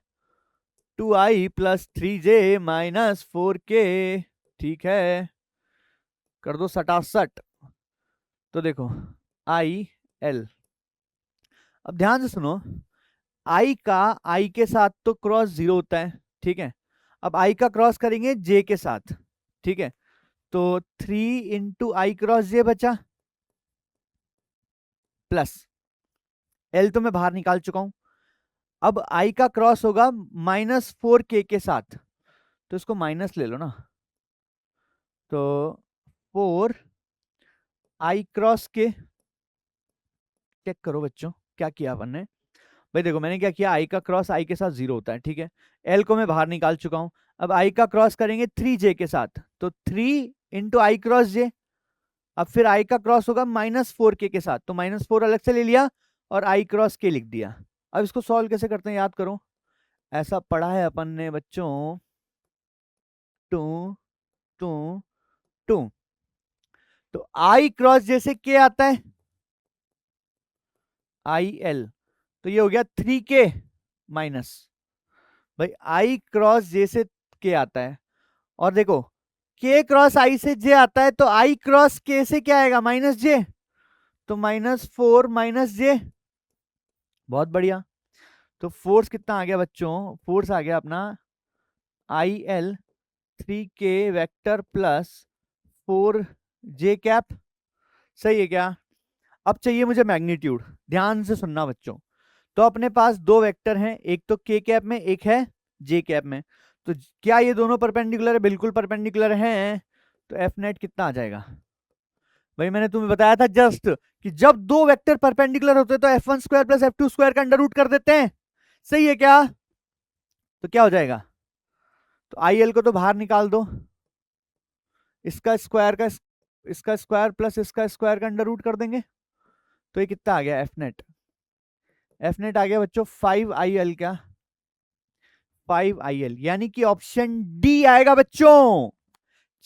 2i + 3j - 4k, ठीक है, कर दो 67। तो देखो IL, अब ध्यान से सुनो, I का I के साथ तो क्रॉस 0 होता है, ठीक है। अब I का क्रॉस करेंगे J के साथ, ठीक है। तो 3 × I×J बचा, प्लस L तो मैं बाहर निकाल चुका हूं। अब I का क्रॉस होगा -4k के साथ, तो इसको माइनस ले लो ना। तो 4I×K, चेक करो बच्चों क्या किया अपन ने। भाई देखो मैंने क्या किया, I का क्रॉस I के साथ 0 होता है, ठीक है। L को मैं बाहर निकाल चुका हूं। अब I का क्रॉस करेंगे 3J के साथ, तो 3 × I×J। अब फिर I का क्रॉस होगा -4k के साथ, तो -4 अलग से ले लिया और I×K लिख दिया। अब इसको सॉल्व कैसे करते हैं याद करो, ऐसा पढ़ा है अपन ने बच्चों, 2 2 2। तो I×J से K आता है IL, तो ये हो गया 3k माइनस, भाई I×J से K आता है। और देखो K×I से J आता है, तो I×K से क्या आएगा, -J, तो -4 - J, बहुत बढ़िया। तो फोर्स कितना आ गया बच्चों, फोर्स आ गया अपना IL 3k vector plus 4j cap, सही है क्या। अब चाहिए मुझे मैग्नीट्यूड, ध्यान से सुनना बच्चों। तो अपने पास दो वेक्टर हैं, एक तो k कैप में, एक है j कैप में। तो क्या ये दोनों परपेंडिकुलर है, बिल्कुल परपेंडिकुलर हैं। तो एफ नेट कितना आ जाएगा, भाई मैंने तुम्हें बताया था जस्ट कि जब दो वेक्टर परपेंडिकुलर होते हैं तो f1² + f2² का अंडर रूट कर देते हैं, सही है क्या। तो क्या हो जाएगा, तो IL को तो बाहर निकाल दो, इसका स्क्वायर प्लस इसका स्क्वायर का अंडर रूट कर देंगे। तो ये कितना आ गया, एफ नेट आ गया बच्चों 5IL, क्या 5IL, यानी कि ऑप्शन डी आएगा बच्चों।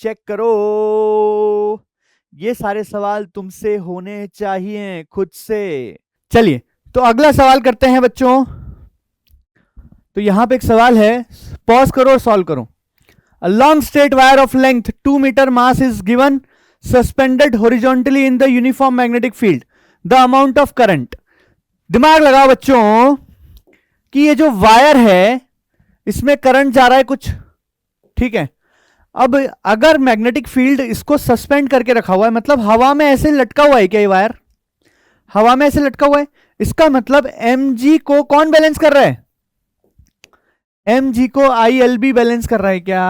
चेक करो, ये सारे सवाल तुमसे होने चाहिए खुद से। चलिए तो अगला सवाल करते हैं बच्चों। तो यहां पे एक सवाल है, पॉज करो और सॉल्व करो। A long straight wire of length 2 meter mass is given suspended horizontally in the uniform magnetic field. The amount of current. दिमाग लगाओ बच्चों कि ये जो वायर है इसमें करंट जा रहा है कुछ, ठीक है। अब अगर मैग्नेटिक फील्ड इसको सस्पेंड करके रखा हुआ है, मतलब हवा में ऐसे लटका हुआ है क्या, ये वायर हवा में ऐसे लटका हुआ है, इसका मतलब mg को कौन बैलेंस कर रहा है, एम जी को आई एल बी बैलेंस कर रहा है क्या?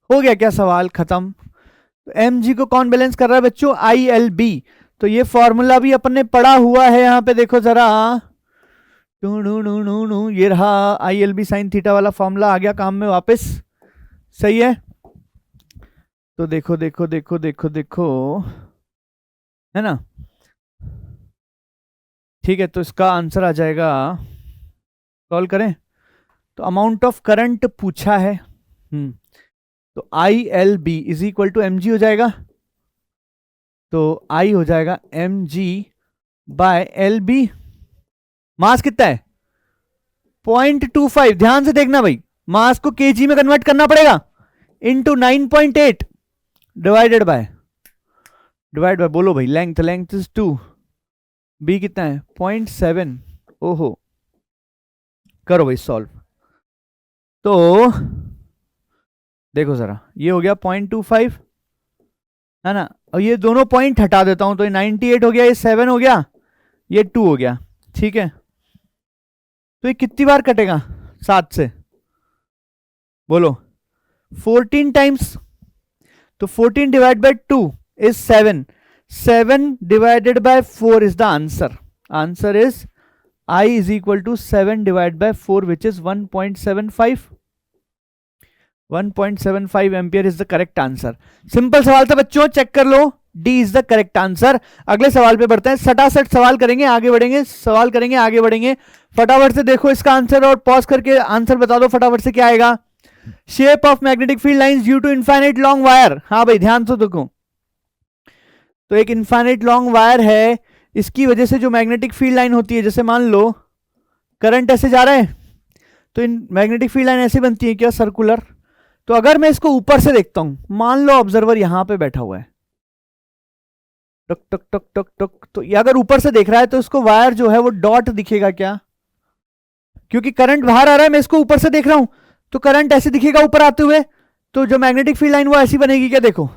हो गया क्या सवाल खत्म? तो एम जी को कौन बैलेंस कर रहा है बच्चों? I L B. तो ये फॉर्मूला भी अपन ने पढ़ा हुआ है, यहां पे देखो जरा, ये रहा I L B sine theta वाला फॉर्मूला आ गया काम में वापस। सही है, तो देखो देखो देखो देखो देखो, है ना? ठीक है, तो इसका आंसर आ जाएगा, सॉल्व करें तो अमाउंट ऑफ करंट पूछा है, तो I L B is equal to M G हो जाएगा। तो आई हो जाएगा M G by L B. Mass कितना है? 0.25। ध्यान से देखना भाई, मास को केजी में कन्वर्ट करना पड़ेगा, इंटू 9.8 डिवाइड बाय बोलो भाई, लेंथ इज 2, बी कितना है? 0.7। ओहो, करो भाई सॉल्व। तो देखो जरा, ये हो गया 0.25, है ना? और ये दोनों पॉइंट हटा देता हूं तो ये 98 हो गया, ये 7 हो गया, ये 2 हो गया। ठीक है, तो ये कितनी बार कटेगा 7 से? बोलो 14 टाइम्स। तो 14 divide by 2 is 7, 7 divided by 4 is the answer. Answer is I is equal to 7 divided by 4 which is 1.75. 1.75 ampere is the correct answer. Simple सवाल था बच्चों, चेक कर लो, D is the correct answer. अगले सवाल पे बढ़ते हैं, सटासट सवाल करेंगे, आगे बढ़ेंगे, सवाल करेंगे, आगे बढ़ेंगे। फटाफट से देखो इसका आंसर और पॉज करके आंसर बता दो फटाफट से क्या आएगा। Shape of magnetic field lines due to infinite long wire. हाँ भाई ध्यान से देखो, तो एक इनफाइनाइट लॉन्ग वायर है, इसकी वजह से जो मैग्नेटिक फील्ड लाइन होती है, जैसे मान लो करंट ऐसे जा रहा है, तो इन मैग्नेटिक फील्ड लाइन ऐसे बनती है क्या? सर्कुलर। तो अगर मैं इसको ऊपर से देखता हूं, मान लो ऑब्जर्वर यहां पे बैठा हुआ है, टक टक टक टक टक, तो ये अगर ऊपर से देख रहा है तो इसको वायर जो है वो डॉट दिखेगा क्या? क्योंकि करंट बाहर आ रहा है, मैं इसको ऊपर से देख रहा हूं, तो करंट ऐसे दिखेगा ऊपर आते हुए, तो जो मैग्नेटिक फील्ड लाइन वो ऐसी बनेगी क्या? देखो,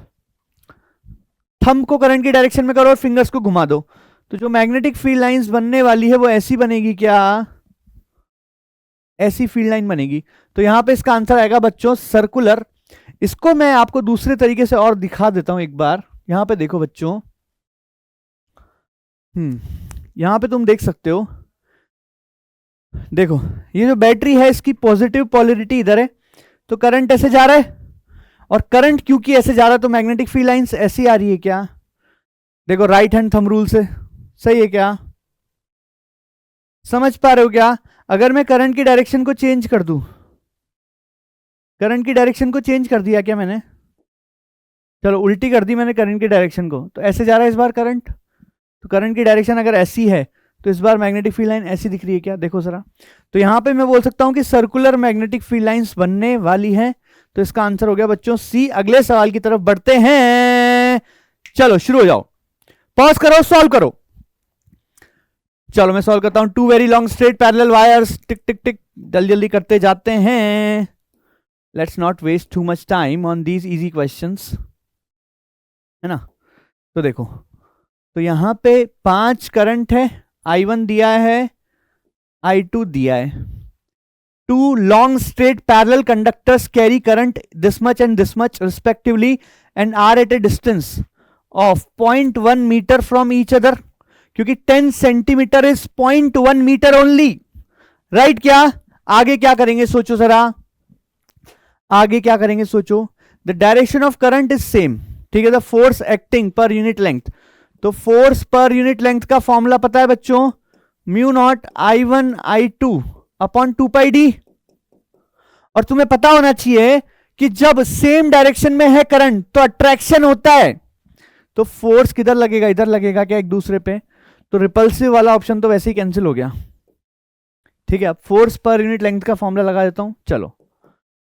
थंब को करंट की डायरेक्शन में करो और फिंगर्स को घुमा दो, तो जो मैग्नेटिक फील्ड लाइंस बनने वाली है वो ऐसी बनेगी क्या? ऐसी फील्ड लाइन बनेगी। तो यहां पे इसका आंसर आएगा बच्चों सर्कुलर। इसको मैं आपको दूसरे तरीके से और दिखा देता हूं एक बार। यहां पे देखो बच्चों, यहां पे तुम देख सकते हो, देखो ये जो बैटरी है इसकी पॉजिटिव पोलैरिटी इधर है, तो करंट ऐसे जा रहा है, और करंट क्योंकि ऐसे जा रहा है तो मैग्नेटिक फील्ड लाइंस ऐसी आ रही है क्या? देखो राइट हैंड थंब रूल से, सही है क्या? समझ पा रहे हो क्या? अगर मैं करंट की डायरेक्शन को चेंज कर दूं, करंट की डायरेक्शन को चेंज कर दिया क्या मैंने? चलो उल्टी कर दी मैंने करंट की डायरेक्शन को, तो ऐसे जा रहा है इस बार करंट, तो करंट की डायरेक्शन अगर ऐसी है तो इस बार मैग्नेटिक फील्ड लाइन ऐसी दिख रही है क्या? देखो जरा, तो यहां पे मैं बोल सकता हूं कि सर्कुलर मैग्नेटिक फील्ड लाइंस बनने वाली है। तो इसका आंसर हो गया बच्चों सी। अगले सवाल की तरफ बढ़ते हैं, चलो शुरू हो जाओ, पॉज करो, सॉल्व करो। चलो मैं सॉल्व करता हूं। 2 very long straight parallel wires, tick tick tick, जल्दी जल्दी करते जाते हैं। Let's not waste too much time on these easy questions, है ना? तो देखो, तो यहां पे 5 करंट है, I1 दिया है, I2 दिया है। 2 long straight parallel conductors carry current this much and this much respectively and are at a distance of 0.1 meter from each other, क्योंकि 10 centimetre is 0.1 metre only, right? क्या आगे क्या करेंगे सोचो जरा, आगे क्या करेंगे सोचो। The direction of current is same, ठीक है, the force acting per unit length, तो फोर्स पर यूनिट लेंथ का फॉर्मूला पता है बच्चों, mu naught I1 I2 upon 2 pi D. और तुम्हें पता होना चाहिए कि जब सेम डायरेक्शन में है करंट तो अट्रैक्शन होता है, तो फोर्स किधर लगेगा? इधर लगेगा क्या एक दूसरे पे? तो रिपल्सिव वाला ऑप्शन तो वैसे ही कैंसिल हो गया, ठीक है। अब फोर्स पर यूनिट लेंथ का फॉर्मूला लगा देता हूं, चलो।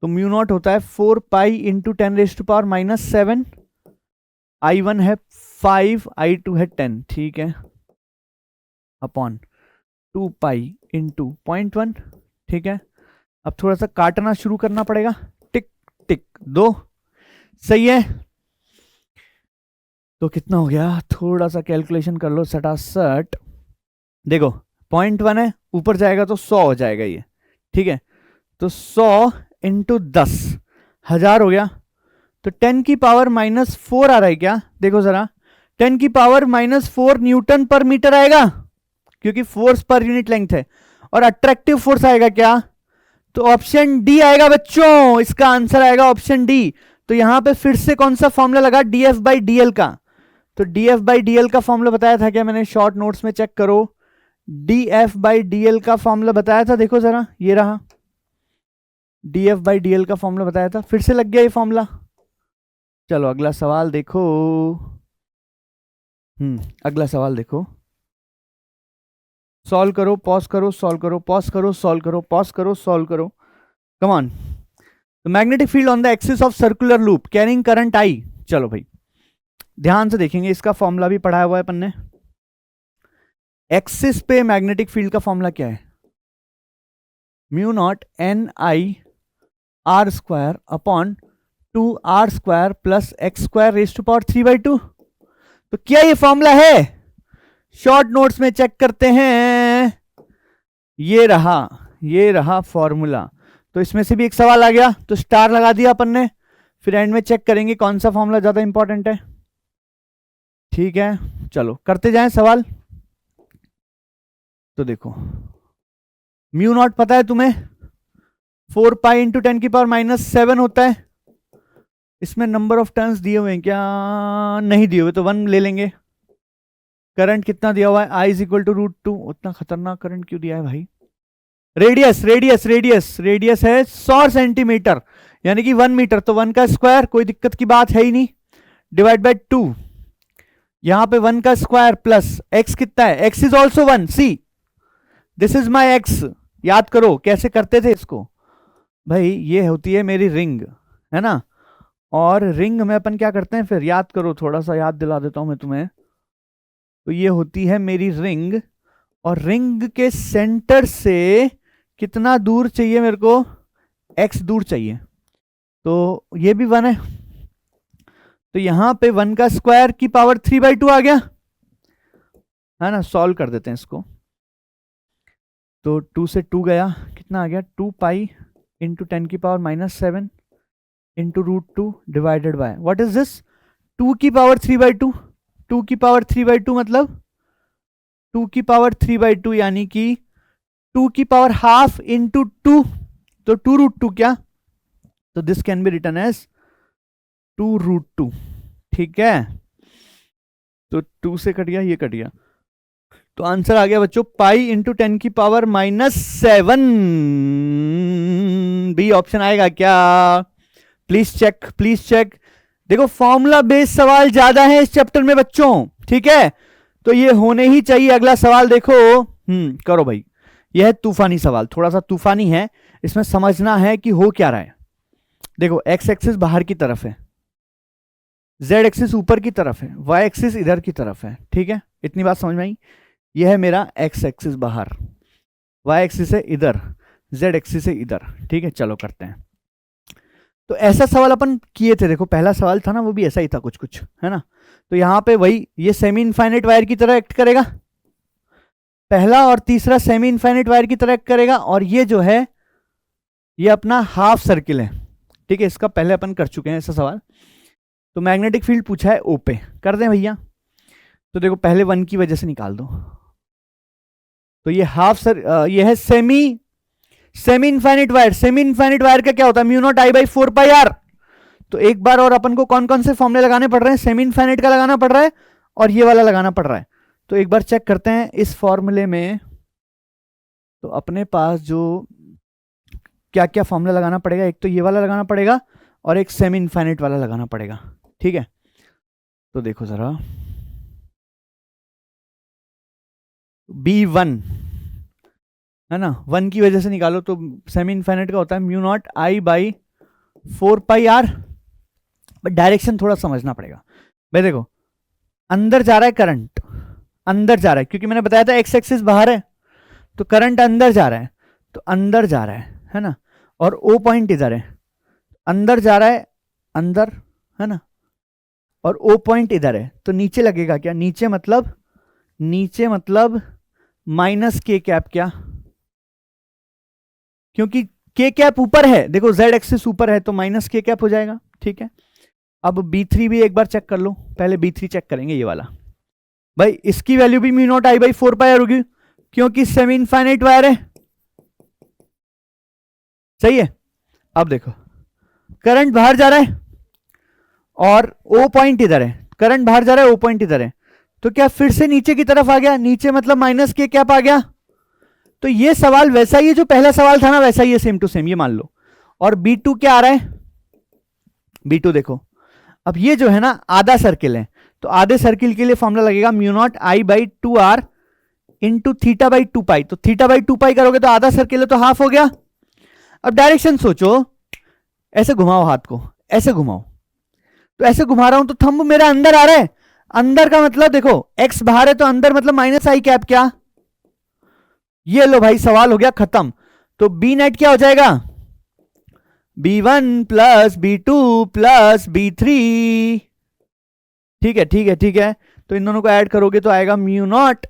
तो म्यू नॉट होता है 4 पाई इंटू 10⁻⁻⁷, I1 है 5, I2 है 10, ठीक है, अपॉन 2 पाई इंटू 0.1, ठीक है। अब थोड़ा सा काटना शुरू करना पड़ेगा, टिक टिक 2, सही है। तो कितना हो गया, थोड़ा सा कैलकुलेशन कर लो सटासट। देखो 0.1 है, ऊपर जाएगा तो 100 हो जाएगा ये, ठीक है। तो 100 इंटू 10 1000 हो गया। तो 10 की पावर -4 आ रहा है क्या? देखो जरा, 10 की पावर -4 न्यूटन पर मीटर आएगा, क्योंकि फोर्स पर यूनिट लेंथ है। और अट्रैक्टिव फोर्स आएगा क्या? तो ऑप्शन डी आएगा बच्चों, इसका आंसर आएगा ऑप्शन डी। तो यहां पे फिर से कौन सा फॉर्मूला लगा? dF/dl का। तो dF/dl का फॉर्मूला बताया था क्या मैंने? शॉर्ट नोट्स में चेक करो, dF/dl का फॉर्मूला बताया था, देखो जरा, ये रहा dF/dl का फॉर्मूला बताया था, फिर से लग गया ये फॉर्मूला। चलो अगला सवाल देखो। अगला सवाल देखो, सॉल्व करो, पॉज करो, सॉल्व करो, पॉज करो, सॉल्व करो, पॉज करो, सॉल्व करो, come on. The magnetic field on the axis of circular loop carrying current I. चलो भाई ध्यान से देखेंगे, इसका फॉर्मूला भी पढ़ाया हुआ है अपन ने। एक्सिस पे मैग्नेटिक फील्ड का फॉर्मूला क्या है? Mu not NI r² upon 2r² plus x² raise to power 3/2। तो क्या ये फॉर्मूला है? शॉर्ट नोट्स में चेक करते हैं, ये रहा फॉर्मूला। तो इसमें से भी एक सवाल आ गया, तो स्टार लगा दिया अपन ने। फिर एंड में चेक करेंगे कौन सा फॉर्मूला ज्यादा इंपॉर्टेंट है। ठीक है, चलो करते जाएं सवाल। तो देखो, म्यू नॉट पता है तुम्हें, 4 पाई इंटू 10 की पावर -7 होता है। इसमें नंबर ऑफ टर्न्स दिए हुए हैं क्या? नहीं दिए हुए, तो 1 ले लेंगे। करंट कितना दिया हुआ है? I = √2। उतना खतरनाक करंट क्यों दिया है भाई? रेडियस है 100 सेंटीमीटर, यानी कि 1 मीटर, तो 1 का स्क्वायर, कोई दिक्कत की बात है ही नहीं, डिवाइड बाय 2। यहां पे 1 का स्क्वायर प्लस x कितना है? x is also 1। See, this is my x। याद करो कैसे करते थे इसको भाई, ये होती है मेरी रिंग, है ना। और रिंग में अपन क्या करते हैं फिर? याद करो, थोड़ा सा याद दिला देता हूं मैं तुम्हें। तो ये होती है मेरी रिंग, और रिंग के सेंटर से कितना दूर चाहिए मेरे को? x दूर चाहिए। तो ये भी 1 है, तो यहां पे 1 का स्क्वायर की पावर 3/2 आ गया, है ना। सॉल्व कर देते हैं इसको। तो 2 से 2 गया, कितना आ गया? 2 पाई इंटू 10 की power -7 into √2 divided by, what is this? 2 की पावर 3/2। 2 की पावर 3/2 मतलब 2 की पावर 3/2, यानी कि 2 की पावर हाफ इंटू 2, तो 2√2 क्या? तो this can be written as 2√2। ठीक है, तो 2 से कट गया, ये कट गया, तो आंसर आ गया बच्चों पाई इंटू 10 की पावर -7। बी ऑप्शन आएगा क्या? Please check. देखो फॉर्मूला बेस्ड सवाल ज्यादा है इस चैप्टर में बच्चों, ठीक है, तो ये होने ही चाहिए। अगला सवाल देखो, करो भाई। यह है तूफानी सवाल, थोड़ा सा तूफानी है, इसमें समझना है कि हो क्या रहा है। देखो x एक्सिस बाहर की तरफ है, z एक्सिस ऊपर की तरफ है, y एक्सिस इधर की तरफ है, ठीक है, इतनी बात समझ में आई। यह है मेरा x एक्सिस बाहर, y एक्सिस है इधर, z एक्सिस है इधर, ठीक है। चलो करते हैं। तो ऐसा सवाल अपन किए थे, देखो पहला सवाल था ना, वो भी ऐसा ही था कुछ, है ना। तो यहां पे वही, ये सेमी इनफाइनाइट वायर की तरह एक्ट करेगा, पहला और तीसरा सेमी इनफाइनाइट वायर की तरह एक्ट करेगा, और ये जो है ये अपना हाफ सर्किल है, ठीक है। इसका पहले अपन कर चुके हैं ऐसा सवाल। तो मैग्नेटिक फील्ड पूछा है ओ पे, कर दें भैया। तो देखो पहले 1 की वजह से निकाल दो, तो ये ये है semi infinite wire. Semi infinite wire का क्या होता है? Mu not I/4πr। तो एक बार और अपन को कौन कौन से फॉर्मूले लगाने पड़ रहे हैं? सेमी इनफाइनाइट का लगाना पड़ रहा है और ये वाला लगाना पड़ रहा है। तो एक बार चेक करते हैं इस फॉर्मूले में, तो अपने पास जो क्या क्या फॉर्मूला लगाना पड़ेगा, एक तो ये वाला लगाना पड़ेगा और एक सेमी इनफाइनाइट वाला लगाना पड़ेगा, ठीक है। तो देखो जरा, B1 है ना, 1 की वजह से निकालो, तो सेमी इनफाइनाइट का होता है mu not I/4πr। But direction थोड़ा समझना पड़ेगा भाई। देखो अंदर जा रहा है करंट, अंदर जा रहा है, क्योंकि मैंने बताया था x एक्सिस बाहर है, तो करंट अंदर जा रहा है, तो अंदर जा रहा है ना। और O पॉइंट इधर है, अंदर जा रहा है अंदर, है ना, और O पॉइंट इधर है, तो नीचे लगेगा क्या? नीचे मतलब -k कैप क्या? क्योंकि के कैप ऊपर है, देखो z एक्सिस ऊपर है तो माइनस के कैप हो जाएगा, ठीक है। अब B3 भी एक बार चेक कर लो, पहले B3 चेक करेंगे ये वाला। भाई इसकी वैल्यू भी म्यू नॉट आई बाई 4 पाई होगी, क्योंकि सेमी इनफाइनाइट वायर है, सही है। अब देखो करंट बाहर जा रहा है और ओ पॉइंट इधर है, करंट बाहर जा रहा है, ओ पॉइंट इधर है, तो क्या फिर से नीचे की तरफ आ गया, नीचे मतलब माइनस के कैप आ गया। तो ये सवाल वैसा ही है जो पहला सवाल था ना, वैसा ही है, सेम टू सेम, ये मान लो। और B2 क्या आ रहा है, B2 देखो, अब ये जो है ना आधा सर्किल है, तो आधे सर्किल के लिए फॉर्मूला लगेगा mu not I by 2r into theta by 2 पाई। तो थीटा बाई 2 पाई करोगे तो आधा सर्किल है तो हाफ हो गया। अब डायरेक्शन सोचो, ऐसे घुमाओ हाथ को, ऐसे घुमाओ, तो ऐसे घुमा रहा हूं तो थंब मेरा अंदर आ रहा है, अंदर का मतलब देखो x बाहर है तो अंदर मतलब माइनस आई कैप, क्या ये लो भाई सवाल हो गया खत्म। तो बी नेट क्या हो जाएगा, B1 plus B2 plus B3, ठीक है ठीक है ठीक है। तो इन दोनों को ऐड करोगे तो आएगा mu not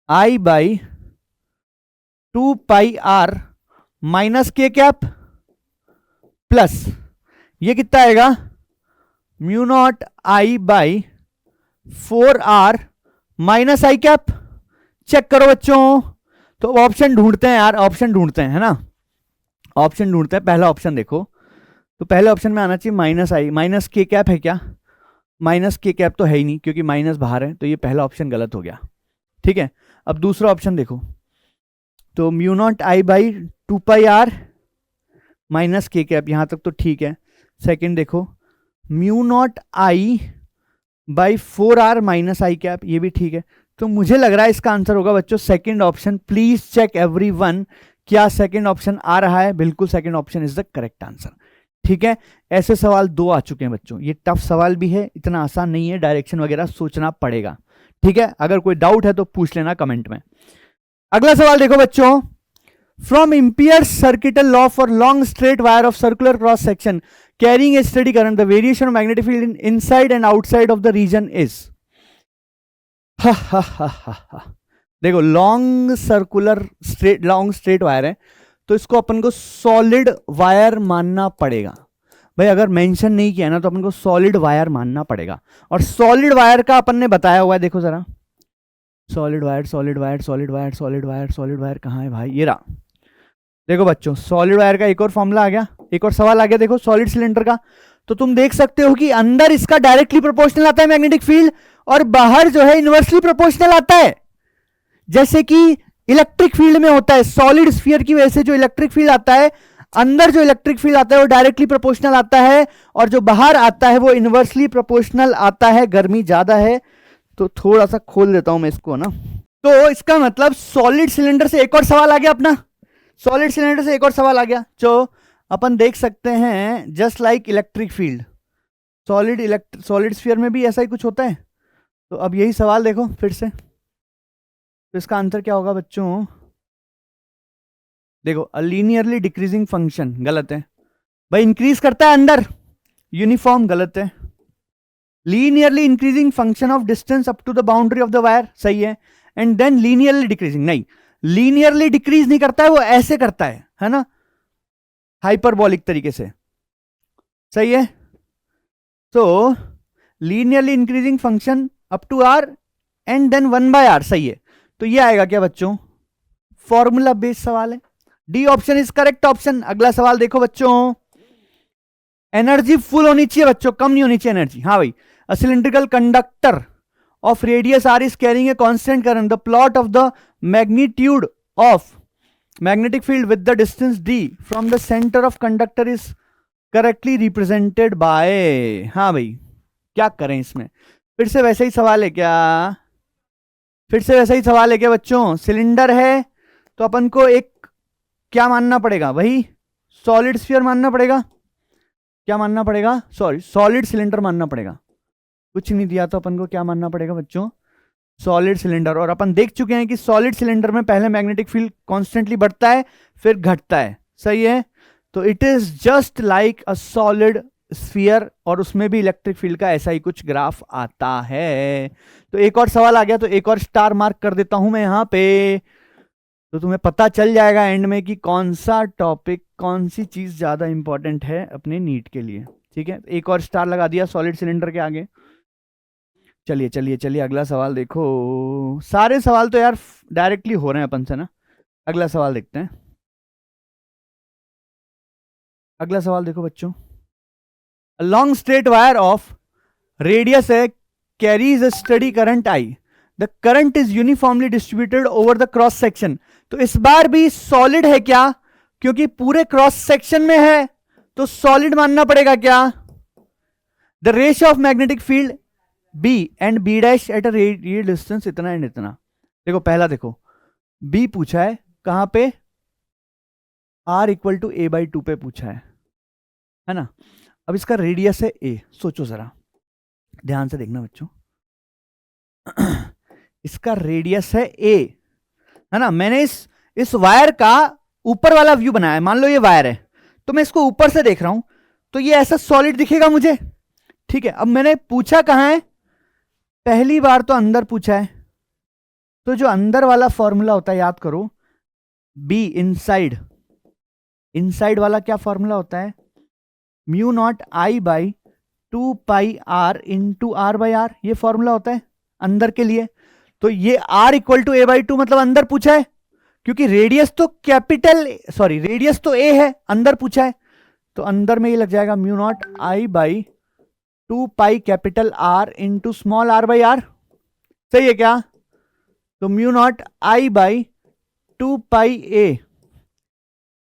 I by 2 pi r minus k cap plus ये कितना आएगा, mu not I by 4r minus I cap. Check करो बच्चों, तो ऑप्शन ढूंढते हैं यार, ऑप्शन ढूंढते हैं, है ना, ऑप्शन ढूंढते हैं। पहला ऑप्शन देखो, तो पहले ऑप्शन में आना चाहिए माइनस आई, माइनस के कैप है क्या, माइनस के कैप तो है ही नहीं क्योंकि माइनस बाहर है, तो ये पहला ऑप्शन गलत हो गया, ठीक है। अब दूसरा ऑप्शन देखो, तो mu not I by 2 pi r minus k cap, यहां तक तो ठीक है। सेकंड देखो, mu naught I by 4r minus I cap, ये भी ठीक है। तो मुझे लग रहा है इसका आंसर होगा बच्चों second option. Please check everyone, क्या सेकंड ऑप्शन आ रहा है, बिल्कुल second option is the correct answer, ठीक है। ऐसे सवाल 2 आ चुके हैं बच्चों, ये टफ सवाल भी है, इतना आसान नहीं है, डायरेक्शन वगैरह सोचना पड़ेगा, ठीक है। अगर कोई डाउट है तो पूछ लेना कमेंट में। अगला सवाल देखो बच्चों, from Ampere's circuital law for long straight wire of circular cross section carrying a steady current, the variation of magnetic field inside and outside of the region is. देखो long circular straight, long straight wire है तो इसको अपन को solid wire मानना पड़ेगा। भाई अगर mention नहीं किया ना तो अपन को सॉलिड वायर मानना पड़ेगा। और सॉलिड वायर का अपन ने बताया हुआ है, देखो जरा, solid wire solid wire solid wire solid wire solid wire कहाँ है भाई, ये रहा। देखो बच्चों सॉलिड वायर का एक और फॉर्मूला आ गया, एक और सवाल आ गया, देखो सॉलिड सिलेंडर का। तो तुम देख सकते हो कि अंदर इसका डायरेक्टली प्रोपोर्शनल आता है मैग्नेटिक फील्ड, और बाहर जो है इनवर्सली प्रोपोर्शनल आता है, जैसे कि इलेक्ट्रिक फील्ड में होता है। सॉलिड स्फीयर की वजह से जो इलेक्ट्रिक फील्ड आता है, अंदर जो इलेक्ट्रिक फील्ड आता है वो डायरेक्टली प्रोपोर्शनल आता है, और जो बाहर आता है वो इनवर्सली प्रोपोर्शनल आता है। गर्मी ज्यादा है तो थोड़ा सा खोल देता हूं मैं इसको ना। तो इसका मतलब सॉलिड सिलेंडर से एक और सवाल आ गया अपना, सॉलिड सिलेंडर से एक और सवाल आ गया जो अपन देख सकते हैं, just like electric field, solid sphere में भी ऐसा ही कुछ होता है। तो अब यही सवाल देखो फिर से, तो इसका आंसर क्या होगा बच्चों, देखो अ लीनियरली डिक्रीजिंग फंक्शन, गलत है भाई, इंक्रीज करता है अंदर, यूनिफॉर्म, गलत है। Linearly increasing function of distance up to the boundary of the wire, सही है। एंड देन लीनियरली डिक्रीजिंग, नहीं, लीनियरली डिक्रीज नहीं करता है, वो ऐसे करता है ना, हाइपरबॉलिक तरीके से, सही है। तो linearly increasing function up to r and then 1/r, सही है। तो ये आएगा क्या बच्चों, फॉर्मूला बेस्ड सवाल है, D option is correct option. अगला सवाल देखो बच्चों, एनर्जी फुल होनी चाहिए बच्चों, कम नहीं होनी चाहिए एनर्जी। हाँ भाई, a cylindrical conductor of radius r is carrying a constant current. The plot of the magnitude of magnetic field with the distance d from the center of conductor is correctly represented by, हाँ भाई क्या करें इसमें, फिर से वैसा ही सवाल है क्या, फिर से वैसा ही सवाल है क्या बच्चों। सिलेंडर है तो अपन को एक क्या मानना पड़ेगा, वही सॉलिड स्फीयर मानना पड़ेगा, क्या मानना पड़ेगा, सॉरी सॉलिड सिलेंडर मानना पड़ेगा। कुछ नहीं दिया तो अपन को क्या मानना पड़ेगा बच्चों, सॉलिड सिलेंडर। और अपन देख चुके हैं कि सॉलिड सिलेंडर में पहले मैग्नेटिक फील्ड कॉन्स्टेंटली बढ़ता है फिर घटता है, सही है। तो it is just like a solid sphere, और उसमें भी इलेक्ट्रिक फील्ड का ऐसा ही कुछ ग्राफ आता है। तो एक और सवाल आ गया, तो एक और स्टार मार्क कर देता हूं मैं यहां पे। तो तुम्हें पता चल जाएगा एंड में कि कौन सा टॉपिक, कौन सी चीज ज्यादा इंपॉर्टेंट है अपने नीट के लिए। ठीक है, एक और स्टार लगा दिया सॉलिड सिलेंडर के आगे। चलिए चलिए चलिए अगला सवाल देखो। सारे सवाल तो यार डायरेक्टली हो रहे हैं अपन से ना। अगला सवाल देखते हैं। अगला सवाल देखो बच्चों। A long straight wire of radius है carries a steady current I. The current is uniformly distributed over the cross section. तो इस बार भी सॉलिड है क्या? क्योंकि पूरे क्रॉस सेक्शन में है तो सॉलिड मानना पड़ेगा क्या? The ratio of magnetic field B and B dash at a radial distance इतना एंड इतना। देखो पहला देखो B पूछा है कहां पे? R इक्वल टू A/2 पे पूछा है ना। अब इसका रेडियस है A। सोचो जरा, ध्यान से देखना बच्चों। इसका रेडियस है A, है ना। मैंने इस वायर का ऊपर वाला व्यू बनाया है। मान लो ये वायर है तो मैं इसको ऊपर से देख रहा हूं तो ये ऐसा सॉलिड दिखेगा मुझे। ठीक है, अब मैंने पूछा कहां है? पहली बार तो अंदर पूछा है, तो जो अंदर वाला फॉर्मूला होता है याद करो, B इनसाइड। इनसाइड वाला क्या फॉर्मूला होता है? Mu not I by 2 pi R into R by R, ये फॉर्मूला होता है अंदर के लिए। तो ये R इक्वल टू A/2 मतलब अंदर पूछा है, क्योंकि रेडियस तो रेडियस तो A है, अंदर पूछा है तो अंदर में ये लग जाएगा mu not I by 2 pi capital R into small r by R। सही है क्या? तो mu not I by 2 pi A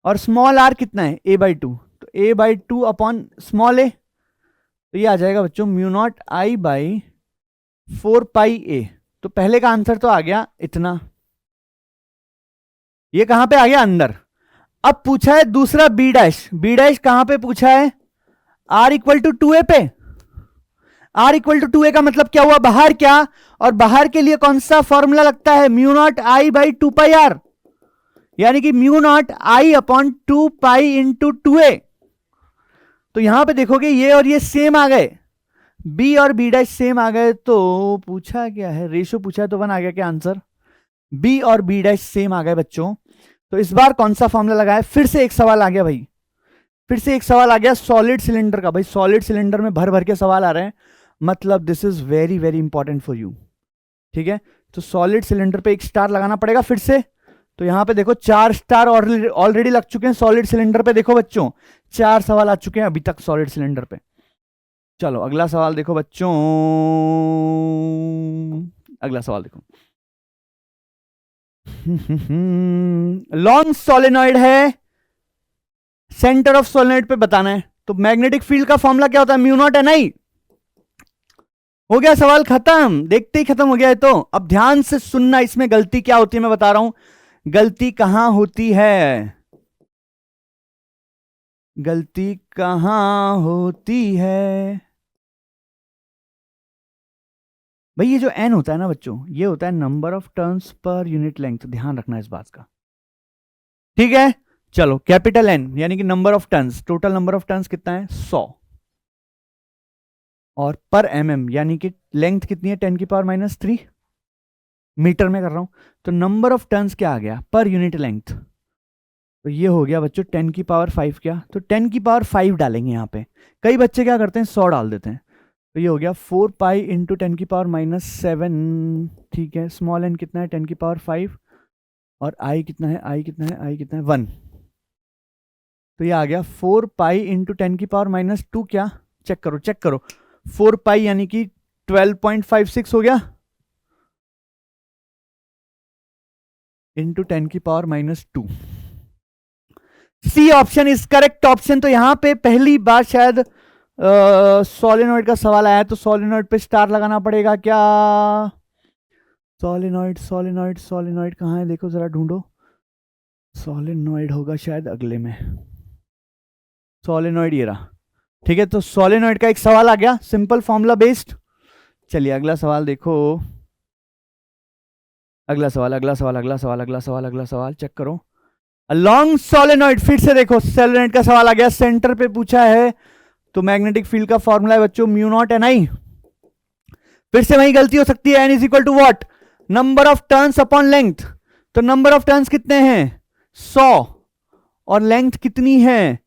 और स्मॉल r कितना है? A/2, तो A/2 अपॉन स्मॉल a, तो ये आ जाएगा बच्चों mu not I by 4 pi A। तो पहले का आंसर तो आ गया इतना, ये कहां पे आ गया? अंदर। अब पूछा है दूसरा B डैश। B डैश कहां पे पूछा है? R इक्वल टू 2A पे। R इक्वल टू 2A का मतलब क्या हुआ? बाहर क्या? और बाहर के लिए कौन सा फॉर्मूला लगता है? Mu not I by 2 pi R, यानी कि mu not I upon 2 pi into 2A। तो यहां पे देखोगे ये और ये सेम आ गए, B और B डैश सेम आ गए। तो पूछा क्या है? रेशियो पूछा है तो 1 आ गया क्या आंसर? B और B डैश सेम आ गए बच्चों। तो इस बार कौन सा फॉर्मूला लगाया? फिर से एक सवाल आ गया भाई, फिर से एक सवाल आ गया सॉलिड सिलेंडर का। भाई सॉलिड सिलेंडर में भर भर के सवाल आ रहे हैं, मतलब this is very very important for you. ठीक है, तो सॉलिड सिलेंडर पे एक स्टार लगाना पड़ेगा फिर से। तो यहां पे देखो 4 स्टार ऑलरेडी लग चुके हैं सॉलिड सिलेंडर पे। देखो बच्चों 4 सवाल आ चुके हैं अभी तक सॉलिड सिलेंडर पे। चलो अगला सवाल देखो बच्चों। अगला सवाल देखो। लॉन्ग सोलेनॉइड है, सेंटर ऑफ सोलेनॉइड पे बताना है। तो मैग्नेटिक फील्ड का फॉर्मूला क्या होता है? Mu not Ni। हो गया सवाल खत्म, देखते ही खत्म हो गया है। तो अब ध्यान से सुनना, इसमें गलती क्या होती है मैं बता रहा हूं। गलती कहां होती है? गलती कहां होती है भाई? ये जो n होता है ना बच्चों, ये होता है number of turns per unit length. ध्यान रखना इस बात का, ठीक है। चलो कैपिटल N यानी कि number of turns, total number of turns कितना है? 100। और पर mm यानी कि लेंथ कितनी है? 10 की पावर माइनस 3 मीटर में कर रहा हूं। तो नंबर ऑफ टर्न्स क्या आ गया? Per unit length. तो ये हो गया बच्चों 10 की पावर 5 क्या? तो 10 की पावर 5 डालेंगे यहाँ पे। कई बच्चे क्या करते हैं 100 डाल देते हैं। तो ये हो गया 4 पाई इंटू 10 की पावर माइनस 7। ठीक है, स्मॉल n कितना है? 10 की पावर 5 और i कितना है? i कितना है? i कितना है? 1। तो ये आ गया 4 पाई इंटू 10 की पावर माइनस 2 क्या? चेक करो चेक करो। 4 पाई यानी कि 12.56 हो गया इंटू 10 की power minus 2। C option is correct option. तो यहां पे पहली बार शायद सोलेनॉइड का सवाल आया, तो सोलेनॉइड पे स्टार लगाना पड़ेगा क्या? सोलेनॉइड सोलेनॉइड सोलेनॉइड कहां है? देखो जरा ढूंढो। सोलेनॉइड होगा शायद अगले में। सोलेनॉइड ये रहा। ठीक है, तो सोलेनॉइड का एक सवाल आ गया सिंपल फॉर्मूला बेस्ड। चलिए अगला सवाल देखो। अगला सवाल अगला सवाल अगला सवाल अगला सवाल अगला सवाल चेक करो। लॉन्ग सोलेनॉइड, फिर से देखो सोलेनॉइड का सवाल आ गया, सेंटर पे पूछा है। तो मैग्नेटिक फील्ड का फॉर्मूला है बच्चों म्यू नॉट Ni। फिर से वही गलती हो सकती है, n is equal to what? Number of turns upon length. तो नंबर ऑफ टर्न्स कितने हैं 100 और लेंथ कितनी है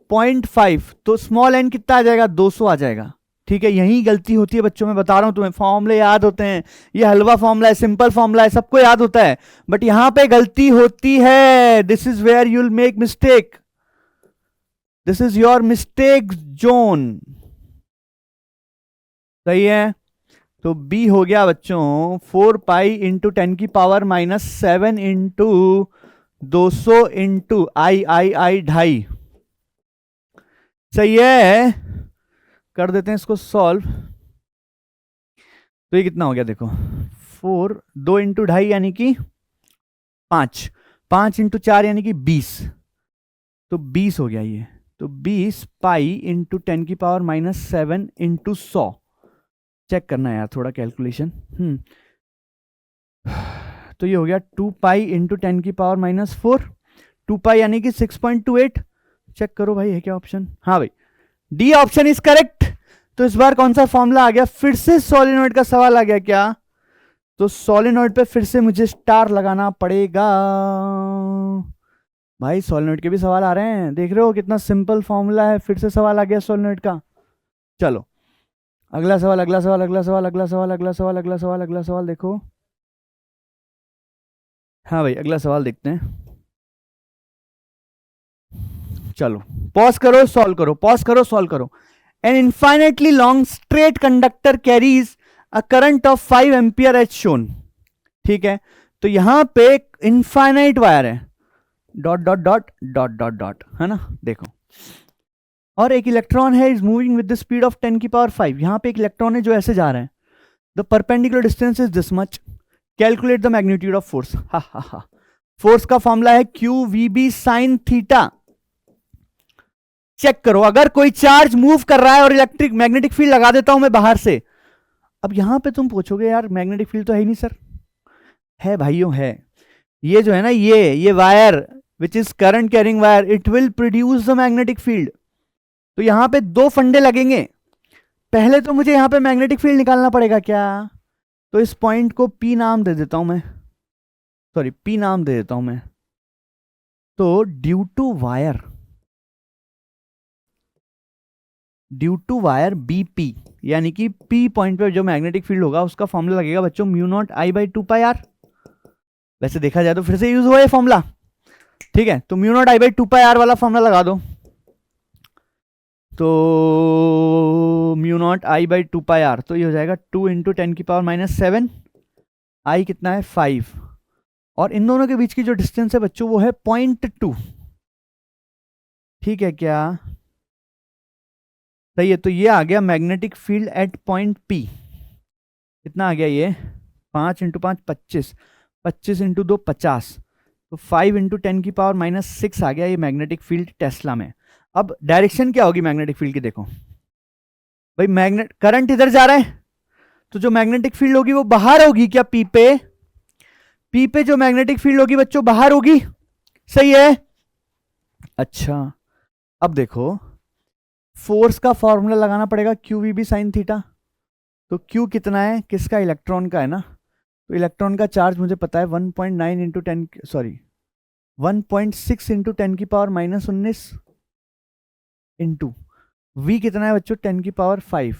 0.5, तो स्मॉल एन कितना आ जाएगा 200 आ जाएगा। ठीक है, यही गलती होती है बच्चों, में बता रहा हूं तुम्हें, फॉर्मूले याद होते हैं, ये हलवा फॉर्मूला है, सिंपल फॉर्मूला है, सबको याद होता है, बट यहां पे गलती होती है। This is where you will make mistake, this is your mistake zone. सही है, तो बी हो गया बच्चों 4 पाई इंटू 10 की पावर -7 इंटू 200 इंटू आई 2.5। सही है, कर देते हैं इसको सॉल्व। तो ये कितना हो गया देखो, 4 2 इंटू 2.5 यानी कि 5, 5 इंटू 4 यानी कि 20, तो 20 हो गया ये। तो 20 पाई इंटू 10 की पावर -7 इंटू 100, चेक करना है यार थोड़ा कैलकुलेशन। तो ये हो गया 2 पाई इंटू 10 की पावर -4, 2 पाई यानी कि 6.28। चेक करो भाई है क्या ऑप्शन, हाँ भाई डी ऑप्शन इज करेक्ट। तो इस बार कौन सा फॉर्मूला आ गया, फिर से सोलेनॉइड का सवाल आ गया क्या, तो सोलेनॉइड पे फिर से मुझे स्टार लगाना पड़ेगा। भाई सोलेनॉइड के भी सवाल आ रहे हैं, देख रहे हो कितना सिंपल फॉर्मूला है, फिर से सवाल आ गया सोलेनॉइड का। चलो अगला सवाल, अगला सवाल, अगला सवाल, अगला सवाल, अगला सवाल, अगला सवाल, अगला सवाल देखो। हाँ भाई अगला सवाल देखते हैं। चलो पॉज करो सॉल्व करो, पॉज करो सॉल्व करो। An infinitely long straight conductor carries a current of 5 ampere as shown. ठीक है, तो यहां पे इनफाइनाइट वायर है, dot dot dot dot dot dot, है ना, देखो, और एक इलेक्ट्रॉन है is moving with the speed of 10 की पावर 5। यहां पे एक इलेक्ट्रॉन है जो ऐसे जा रहे हैं, the perpendicular distance is this much, calculate the magnitude of force. हा हा हा, फोर्स का फॉर्मूला है Q we B sine theta. Check करो, अगर कोई चार्ज मूव कर रहा है और इलेक्ट्रिक मैग्नेटिक फील्ड लगा देता हूं मैं बाहर से, अब यहां पे तुम पूछोगे यार मैग्नेटिक फील्ड तो है ही नहीं सर, है भाइयों है, ये जो है ना ये wire which is current carrying wire, it will produce the magnetic field. तो यहां पे दो फंडे लगेंगे, पहले तो मुझे यहां पे मैग्नेटिक फील्ड निकालना पड़ेगा क्या, तो इस पॉइंट को पी नाम दे देता हूं मैं, सॉरी पी नाम दे देता हूं मैं। तो ड्यू टू वायर बीपी, यानी कि पी पॉइंट पे जो मैग्नेटिक फील्ड होगा उसका फॉर्मूला लगेगा बच्चों μ0I/2πr। वैसे देखा जाए तो फिर से यूज हुआ ये फॉर्मूला, ठीक है, तो μ0I/2πr वाला फॉर्मूला लगा दो। तो μ0I/2πr, तो ये हो जाएगा 2 इंटू 10 की पावर -7, आई कितना है 5, और इन दोनों के बीच की जो डिस्टेंस है बच्चों वो है 0.2। ठीक है क्या, सही है, तो ये आ गया magnetic field eight point P, कितना आ गया ये 5 इंटू 5 25, 25 इंटू 2 50, तो 5 इंटू 10 की पावर -6 आ गया ये मैग्नेटिक फील्ड टेस्ला में। अब डायरेक्शन क्या होगी मैग्नेटिक फील्ड की, देखो भाई मैग्नेट करंट इधर जा रहा है, तो जो मैग्नेटिक फील्ड होगी वो बाहर होगी क्या, पी पे जो मैग्नेटिक फील्ड होगी बच्चों बाहर होगी, सही है। अच्छा अब देखो फोर्स का फॉर्मूला लगाना पड़ेगा Q we B sine theta, तो क्यू कितना है, किसका, इलेक्ट्रॉन का है ना, तो इलेक्ट्रॉन का चार्ज मुझे पता है 1.9 इंटू 10 सॉरी 1.6 इंटू 10 की पावर -19 इंटू v कितना है बच्चों 10 की पावर 5,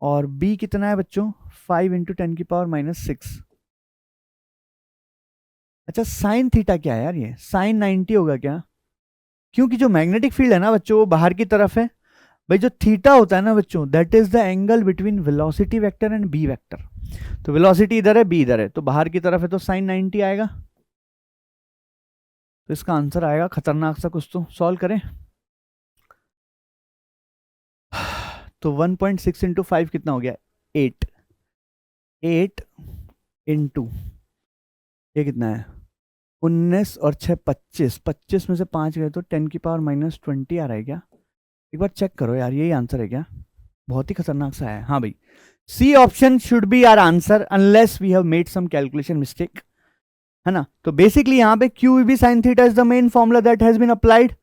और b कितना है बच्चों 5 इंटू 10 की पावर -6। अच्छा साइन थीटा क्या है यार, ये साइन 90 होगा क्या, क्योंकि जो मैग्नेटिक फील्ड है ना बच्चों वो बाहर की तरफ है। भाई जो थीटा होता है ना बच्चों, that is the angle between velocity vector and B vector, तो वेलोसिटी इधर है बी इधर है, तो बाहर की तरफ है, तो साइन 90 आएगा। तो इसका आंसर आएगा खतरनाक सा कुछ, तो सॉल्व करें। तो 1.6 इंटू 5 कितना हो गया 8 इंटू ये कितना है 19 और 6 25, 25 में से 5 गए तो 10 की पावर -20 आ रहा है क्या, एक बार चेक करो यार यही आंसर है क्या, बहुत ही खतरनाक सा है। हाँ भाई C option should be our answer unless we have made some calculation mistake, है ना। तो बेसिकली यहाँ पे q we B sine theta is the main formula that has been applied,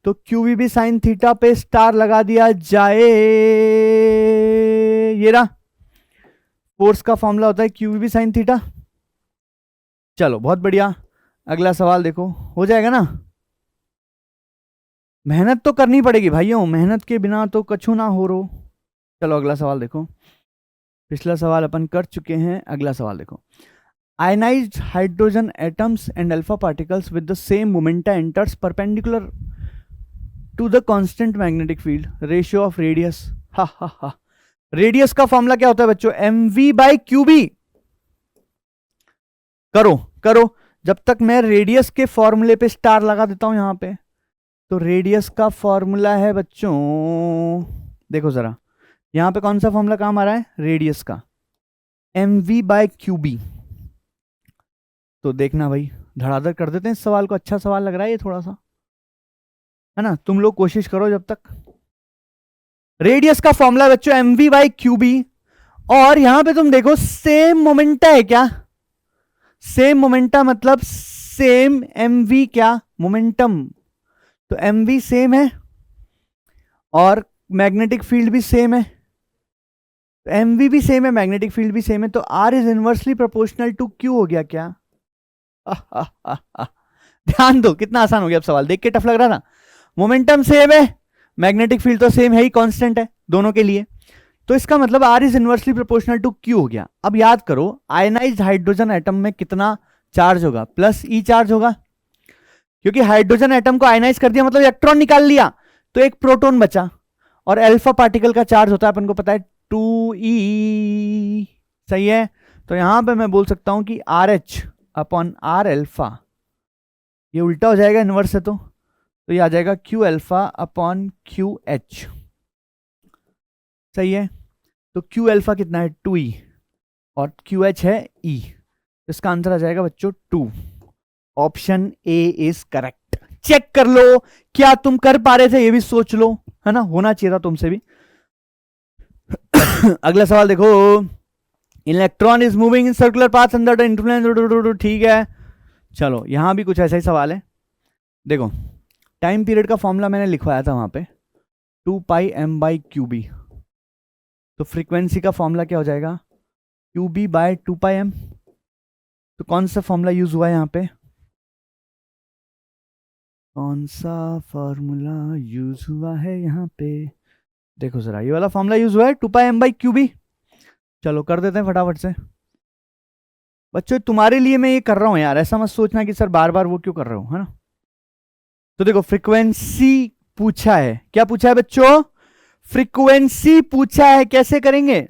तो q we B sine theta पे star लगा दिया जाए। ये रहा फोर्स का फॉर्मूला होता है Q we B sine theta, चलो बहुत बढ़िया, अगला सवाल देखो, हो जाएगा ना। मेहनत तो करनी पड़ेगी भाइयों, मेहनत के बिना तो कछु ना हो रो। चलो अगला सवाल देखो, पिछला सवाल अपन कर चुके हैं, अगला सवाल देखो। Ionised hydrogen atoms and alpha particles with the same momenta enters perpendicular to the constant magnetic field, ratio of radius. हा हा हा, रेडियस का फॉर्मूला क्या होता है बच्चों? mv/qb। करो करो, जब तक मैं रेडियस के फॉर्मूले पे स्टार लगा देता हूं यहां पे, तो रेडियस का फॉर्मूला है बच्चों, देखो जरा यहां पे कौन सा फॉर्मूला काम आ रहा है रेडियस का, mv/qb। तो देखना भाई, धड़ाधड़ कर देते हैं इस सवाल को, अच्छा सवाल लग रहा है ये थोड़ा सा, है ना। तुम लोग कोशिश करो जब तक। रेडियस का फॉर्मूला बच्चों mv/qb, और यहां पे तुम देखो सेम मोमेंटा है क्या? सेम मोमेंटा मतलब सेम mv क्या? मोमेंटम। तो mv सेम है और मैग्नेटिक फील्ड भी सेम है, तो mv भी सेम है, मैग्नेटिक फील्ड भी सेम है, तो r is inversely proportional to q हो गया क्या? ध्यान दो, कितना आसान हो गया अब सवाल, देख के टफ लग रहा था। मोमेंटम सेम है, मैग्नेटिक फील्ड तो सेम है ही, कांस्टेंट है दोनों के लिए, तो इसका मतलब r is inversely proportional to q हो गया। अब याद करो, आयनाइज्ड हाइड्रोजन एटम में कितना चार्ज होगा? प्लस e चार्ज होगा, क्योंकि हाइड्रोजन एटम को आयनाइज कर दिया मतलब इलेक्ट्रॉन निकाल लिया, तो एक प्रोटॉन बचा, और अल्फा पार्टिकल का चार्ज होता है अपन को पता है 2e, सही है। तो यहां पे मैं बोल सकता हूं कि RH अपॉन R अल्फा, ये उल्टा हो जाएगा इनवर्स है, तो ये आ जाएगा Q अल्फा अपॉन QH, सही है। तो Q अल्फा कितना है 2e, और QH है E, इसका आंसर आ जाएगा बच्चों 2। Option A is correct. Check कर लो, क्या तुम कर पा रहे थे ये भी सोच लो, है ना, होना चाहिए था तुमसे भी। अगला सवाल देखो, electron is moving in circular path under the influence, ठीक है। चलो यहां भी कुछ ऐसा ही सवाल है, देखो टाइम पीरियड का फॉर्मूला मैंने लिखवाया था वहां पे 2πm/qb, तो फ्रीक्वेंसी का फॉर्मूला क्या हो जाएगा? qb/2πm। तो कौन सा फॉर्मूला यूज हुआ है यहाँ पे? कौन सा फॉर्मूला यूज हुआ है यहाँ पे? देखो जरा, ये वाला फॉर्मूला यूज हुआ है 2πm/qb। चलो कर देते हैं फटाफट से बच्चों, तुम्हारे लिए मैं ये कर रहा हूं यार, ऐसा मत सोचना कि सर बार बार वो क्यों कर रहे हो, है ना। तो देखो फ्रीक्वेंसी पूछा है, क्या पूछा है बच्चों? फ्रीक्वेंसी पूछा है, कैसे करेंगे?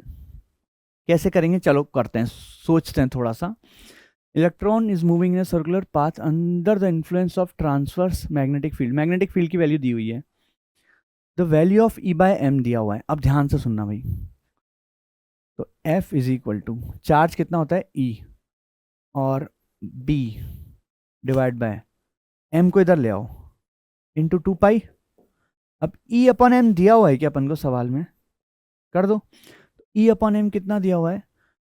कैसे करेंगे, चलो करते हैं, सोचते हैं थोड़ा सा। Electron is moving in circular path under the influence of transverse magnetic field, magnetic field की वैल्यू दी हुई है, द वैल्यू ऑफ E/m दिया हुआ है। अब ध्यान से सुनना भाई, तो F is equal to, charge कितना होता है E, और B डिवाइड बाय M को इधर ले आओ, इंटू 2π। अब E/m दिया हुआ है क्या अपन को सवाल में, कर दो। E/m कितना दिया हुआ है?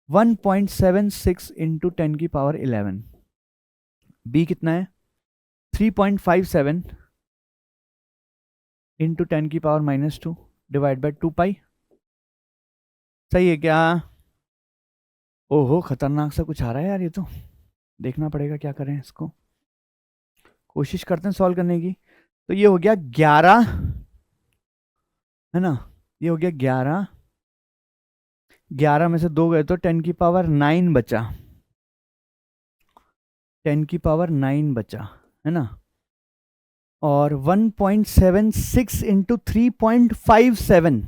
1.76 इंटू 10⁻11। B कितना है? 3.57 इंटू 10⁻2 डिवाइड बाय 2π, सही है क्या? ओहो खतरनाक सा कुछ आ रहा है यार, ये तो देखना पड़ेगा क्या करें इसको, कोशिश करते हैं सॉल्व करने की। तो ये हो गया 11, है ना, ये हो गया 11, 11 में से 2 गए तो 10⁻9 बचा, 10⁻9 बचा, है ना, और 1.76 इंटू 3.57,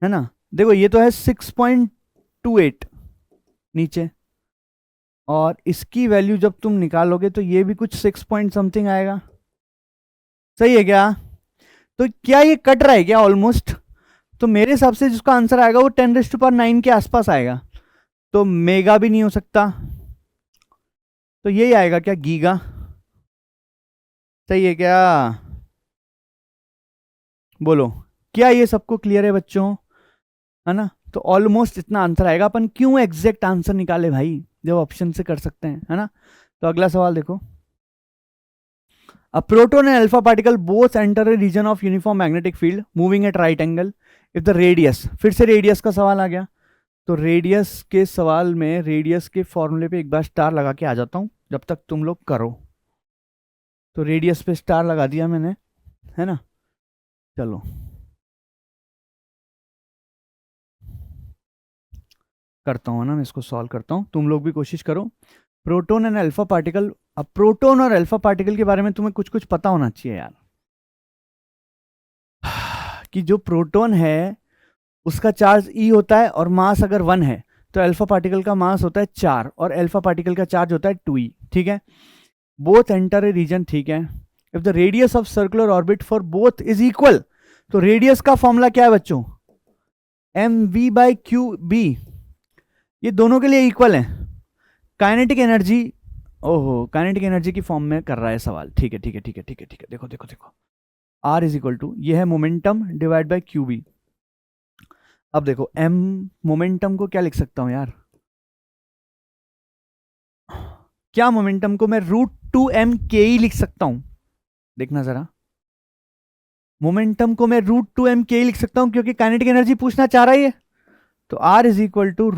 है ना। देखो ये तो है 6.28 नीचे, और इसकी वैल्यू जब तुम निकालोगे तो ये भी कुछ 6 पॉइंट समथिंग आएगा, सही है क्या? तो क्या ये कट रहा है क्या ऑलमोस्ट? तो मेरे हिसाब से जिसका आंसर आएगा वो 10⁻9 के आसपास आएगा, तो मेगा भी नहीं हो सकता, तो यही आएगा क्या, गीगा, सही है क्या? बोलो क्या ये सबको क्लियर है बच्चों, है ना। तो ऑलमोस्ट इतना आंसर आएगा, अपन क्यों एग्जैक्ट आंसर निकाले भाई जब ऑप्शन से कर सकते हैं, है ना। तो अगला सवाल देखो, A proton and alpha particle both enter a region of uniform magnetic field moving at right angle if the radius, फिर से रेडियस का सवाल आ गया, तो रेडियस के सवाल में रेडियस के फॉर्मूले पे एक बार स्टार लगा के आ जाता हूं, जब तक तुम लोग करो। तो रेडियस पे स्टार लगा दिया मैंने, है ना। चलो करता हूँ ना, मैं इसको सॉल्व करता हूँ, तुम लोग भी कोशिश करो। Proton and alpha particle. अब प्रोटॉन और अल्फा पार्टिकल के बारे में तुम्हें कुछ कुछ पता होना चाहिए यार, कि जो प्रोटॉन है उसका चार्ज ई होता है और मास अगर 1 है, तो अल्फा पार्टिकल का मास होता है 4 और अल्फा पार्टिकल का चार्ज होता है 2e, ठीक है। बोथ एंटर ए रीजन, ठीक है। If the radius of circular orbit for both is equal, तो रेडियस का फॉर्मूला क्या है बच्चों, mv/qb, ये दोनों के लिए इक्वल है। काइनेटिक एनर्जी, ओहो काइनेटिक एनर्जी की फॉर्म में कर रहा है सवाल, ठीक है ठीक है ठीक है ठीक है ठीक है। देखो देखो देखो, R इज इक्वल टू, ये है मोमेंटम डिवाइड बाय QB। अब देखो m, मोमेंटम को क्या लिख सकता हूं यार, क्या मोमेंटम को मैं √2m/ke लिख सकता हूं, देखना जरा। मोमेंटम को मैं √2m/ke लिख सकता हूं क्योंकि काइनेटिक एनर्जी पूछना चाह रहा है। तो R is equal to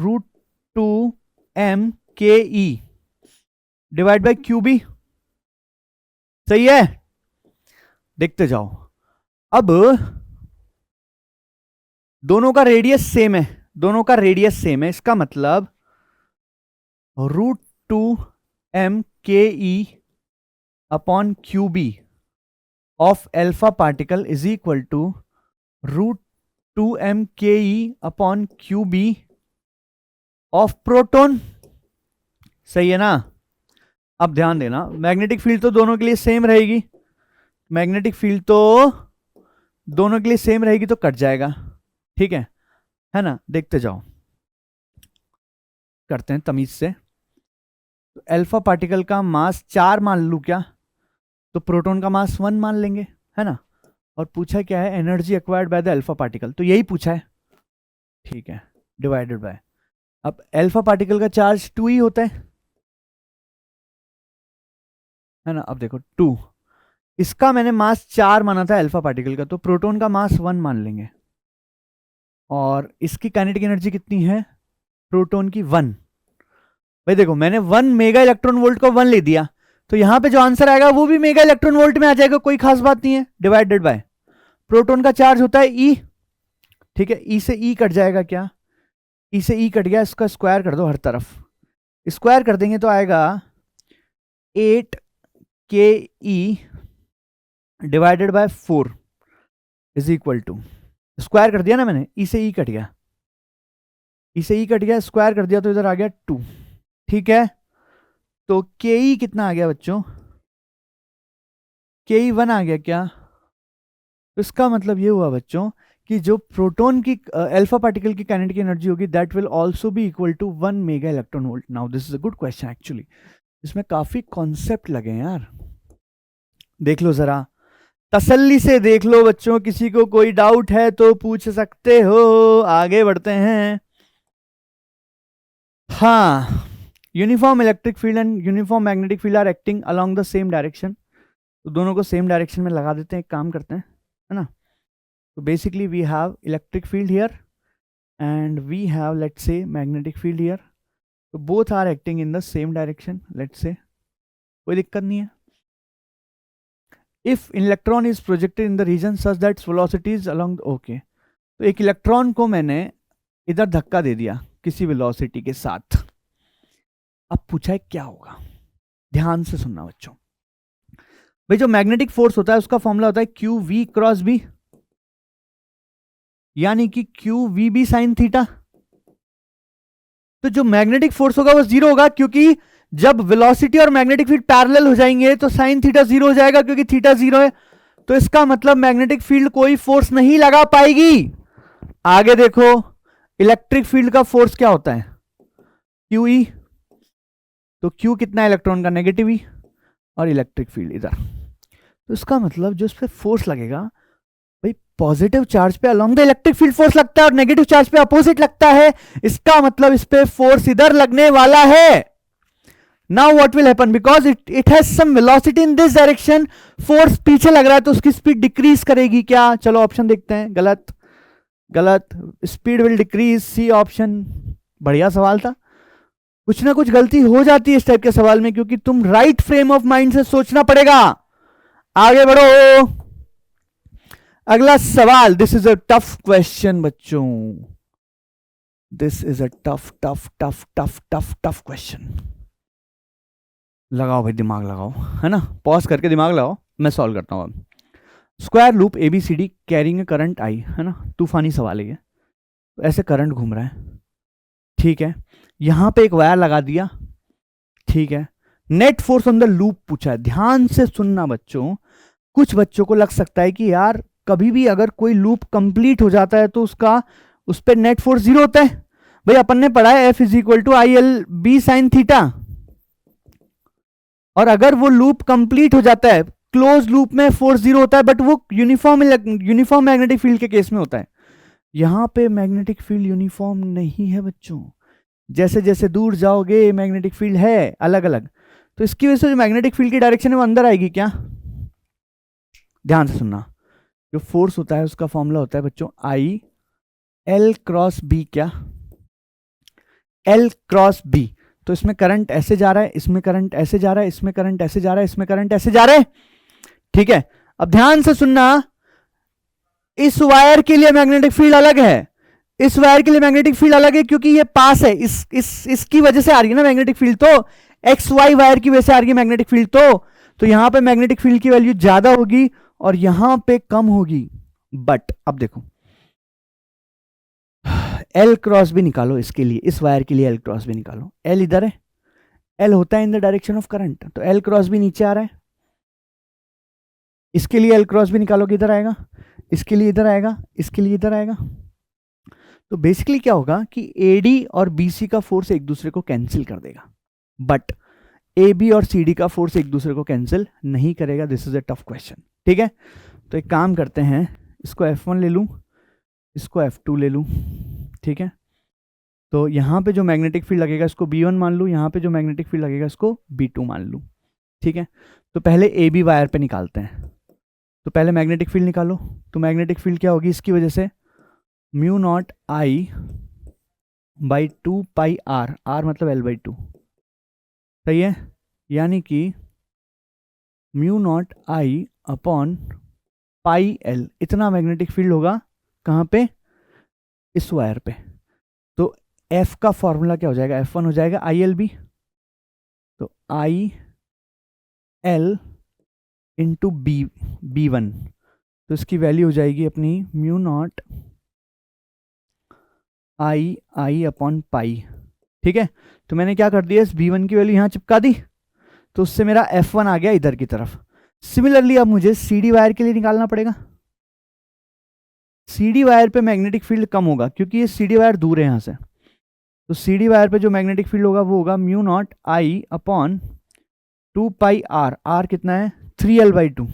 √2m/ke divide by QB, सही है। देखते जाओ, अब दोनों का रेडियस सेम है, दोनों का रेडियस सेम है, इसका मतलब √2m/ke upon QB of alpha particle is equal to √2m/ke upon QB of proton, सही है ना। अब ध्यान देना, मैग्नेटिक फील्ड तो दोनों के लिए सेम रहेगी, मैग्नेटिक फील्ड तो दोनों के लिए सेम रहेगी, तो कट जाएगा, ठीक है ना। देखते जाओ, करते हैं तमीज से। तो अल्फा पार्टिकल का मास 4 मान लूं क्या, तो प्रोटॉन का मास 1 मान लेंगे, है ना। और पूछा क्या है, energy acquired by the alpha particle, तो यही पूछा है, ठीक है, डिवाइडेड बाय। अब अल्फा पार्टिकल का चार्ज 2e होता है ना। अब देखो 2, इसका मैंने मास 4 माना था अल्फा पार्टिकल का, तो प्रोटॉन का मास 1 मान लेंगे। और इसकी काइनेटिक एनर्जी कितनी है, प्रोटॉन की 1। भाई देखो मैंने 1 मेगा इलेक्ट्रॉन वोल्ट को 1 ले दिया, तो यहां पे जो आंसर आएगा वो भी मेगा इलेक्ट्रॉन वोल्ट में आ जाएगा, कोई खास बात नहीं है। डिवाइडेड बाय प्रोटॉन का चार्ज होता है E, ठीक है। E से E कट जाएगा क्या, E से E कट गया, इसका स्क्वायर कर दो हर तरफ, स्क्वायर कर देंगे तो आएगा 8ke divided by 4 is equal to, square कर दिया ना मैंने, E से E कट गया, E से E कट गया, स्क्वायर कर दिया तो इधर आ गया 2, ठीक है। तो ke कितना आ गया बच्चों, ke 1 आ गया क्या। तो इसका मतलब ये हुआ बच्चों कि जो प्रोटॉन की अल्फा पार्टिकल की काइनेटिक एनर्जी होगी that will also be equal to 1 mega electron volt. Now this is a good question actually, इसमें काफी कॉन्सेप्ट लगे हैं यार, देख लो जरा, तसल्ली से देख लो बच्चों, किसी को कोई डाउट है तो पूछ सकते हो। आगे बढ़ते हैं। हाँ, uniform electric field and uniform magnetic field are acting along the same direction, तो दोनों को सेम डायरेक्शन में लगा देते हैं, एक काम करते हैं, है ना। तो basically we have electric field here and we have let's say magnetic field here, तो both are acting in the same direction, let's say, कोई दिक्कत नहीं है। If electron is projected in the region such that velocity is along, okay, तो एक electron को मैंने इधर धक्का दे दिया किसी वेलोसिटी के साथ, अब पूछा है क्या होगा, ध्यान से सुनना बच्चों। भाई जो मैग्नेटिक फोर्स होता है उसका फॉर्मूला होता है QV क्रॉस B, यानी कि QVB साइन थीटा। तो जो मैग्नेटिक फोर्स होगा वो 0 होगा, क्योंकि जब वेलोसिटी और मैग्नेटिक फील्ड पैरेलल हो जाएंगे तो साइन थीटा 0 हो जाएगा, क्योंकि थीटा 0 है। तो इसका मतलब मैग्नेटिक फील्ड कोई फोर्स नहीं लगा पाएगी। आगे देखो, इलेक्ट्रिक फील्ड का फोर्स क्या होता है, QE, तो Q कितना है इलेक्ट्रॉन का, नेगेटिव E, और इलेक्ट्रिक फील्ड इधर, तो इसका मतलब जो इस पे फोर्स लगेगा, भाई पॉजिटिव चार्ज पे along the electric field force लगता है और नेगेटिव चार्ज पे अपोजिट लगता है, इसका मतलब इस पे फोर्स इधर लगने वाला है। Now what will happen, because it has some velocity in this direction, force पीछे लग रहा है तो उसकी स्पीड डिक्रीज करेगी क्या, चलो ऑप्शन देखते हैं, गलत, गलत। Speed will decrease, C option. बढ़िया सवाल था। कुछ ना कुछ गलती हो जाती है इस टाइप के सवाल में, क्योंकि तुम राइट फ्रेम ऑफ माइंड से सोचना पड़ेगा। आगे बढ़ो। अगला सवाल, this is a tough question बच्चों, this is a tough tough tough tough tough tough question. लगाओ भाई, दिमाग लगाओ, है ना, पॉज करके दिमाग लगाओ, मैं सॉल्व करता हूं अब। Square loop ABCD carrying a current I, है ना, तूफानी सवाल है ये। तो ऐसे करंट घूम रहा है, ठीक है, यहां पे एक वायर लगा दिया, ठीक है। Net force on the loop पूछा है। ध्यान से सुनना बच्चों, कुछ बच्चों को लग सकता है कि यार कभी भी अगर कोई लूप कंप्लीट हो जाता है तो उसका उस पर नेट फोर्स जीरो होता है। भाई अपन ने पढ़ा है F is equal to I L B sine theta, और अगर वो लूप कंप्लीट हो जाता है, क्लोज लूप में फोर्स जीरो होता है, बट वो यूनिफॉर्म मैग्नेटिक फील्ड के केस में होता है। यहां पे मैग्नेटिक फील्ड यूनिफॉर्म नहीं है बच्चों, जैसे जैसे दूर जाओगे मैग्नेटिक फील्ड है अलग अलग, तो इसकी वजह से जो मैग्नेटिक फील्ड की डायरेक्शन है वो अंदर आएगी क्या। ध्यान से सुनना, जो फोर्स होता है उसका फॉर्मूला होता है बच्चों आई एल क्रॉस बी, क्या एल क्रॉस बी। तो इसमें करंट ऐसे जा रहा है, इसमें करंट ऐसे जा रहा है, इसमें करंट ऐसे जा रहा है, इसमें करंट ऐसे जा रहा है, ठीक है। अब ध्यान से सुनना, इस वायर के लिए मैग्नेटिक फील्ड अलग है, इस वायर के लिए मैग्नेटिक फील्ड अलग है, क्योंकि ये पास है, इसकी वजह से आ रही है ना मैग्नेटिक फील्ड, तो एक्स वाई वायर की वजह से आ रही है मैग्नेटिक फील्ड, तो यहां पे मैग्नेटिक फील्ड की वैल्यू ज्यादा होगी और यहां पे कम होगी। बट अब देखो, एल क्रॉस भी निकालो इसके लिए, इस वायर के लिए एल क्रॉस भी निकालो। एल इधर है, एल होता है in the direction of current, तो एल क्रॉस भी नीचे आ रहा है, इसके लिए एल क्रॉस भी निकालोगे इधर आएगा, इसके लिए इधर आएगा, इसके लिए इधर आएगा। तो बेसिकली क्या होगा कि एडी और बीसी का फोर्स एक दूसरे को कैंसिल कर देगा, बट ए बी और सी डी का फोर्स एक दूसरे को कैंसिल नहीं करेगा। This is a tough question, ठीक है। तो एक काम करते हैं, इसको F1 ले लूं, इसको F2 ले लूं, ठीक है। तो यहाँ पे जो मैग्नेटिक फील्ड लगेगा इसको B1 मान लूं, यहाँ पे जो मैग्नेटिक फील्ड लगेगा इसको B2 मान लूं, ठीक है। तो पहले ए बी वायर पे निकालते हैं, तो पहले मैग्नेटिक फील्ड निकालो। तो मैग्नेटिक फील्ड क्या होगी इसकी वजह से, mu not I by 2 pi R, R मतलब L बाई 2, सही है, यानी कि mu not I upon pi L, इतना मैग्नेटिक फील्ड होगा कहाँ पे, इस वायर पे। तो F का फॉर्मूला क्या हो जाएगा, F1 हो जाएगा आई एल बी, तो आई एल इंटू B1, तो इसकी वैल्यू हो जाएगी अपनी म्यू नॉट आई अपॉन पाई, ठीक है। तो मैंने क्या कर दिया, इस B1 की वैल्यू यहाँ चिपका दी, तो उससे मेरा F1 आ गया इधर की तरफ। सिमिलरली अब मुझे CD वायर के लिए निकालना पड़ेगा। CD वायर पे मैग्नेटिक फील्ड कम होगा क्योंकि ये CD वायर दूर है यहाँ से, तो CD वायर पे जो मैग्नेटिक फील्ड होगा वो होगा mu not I upon 2 pi R, R कितना है 3L बाई 2,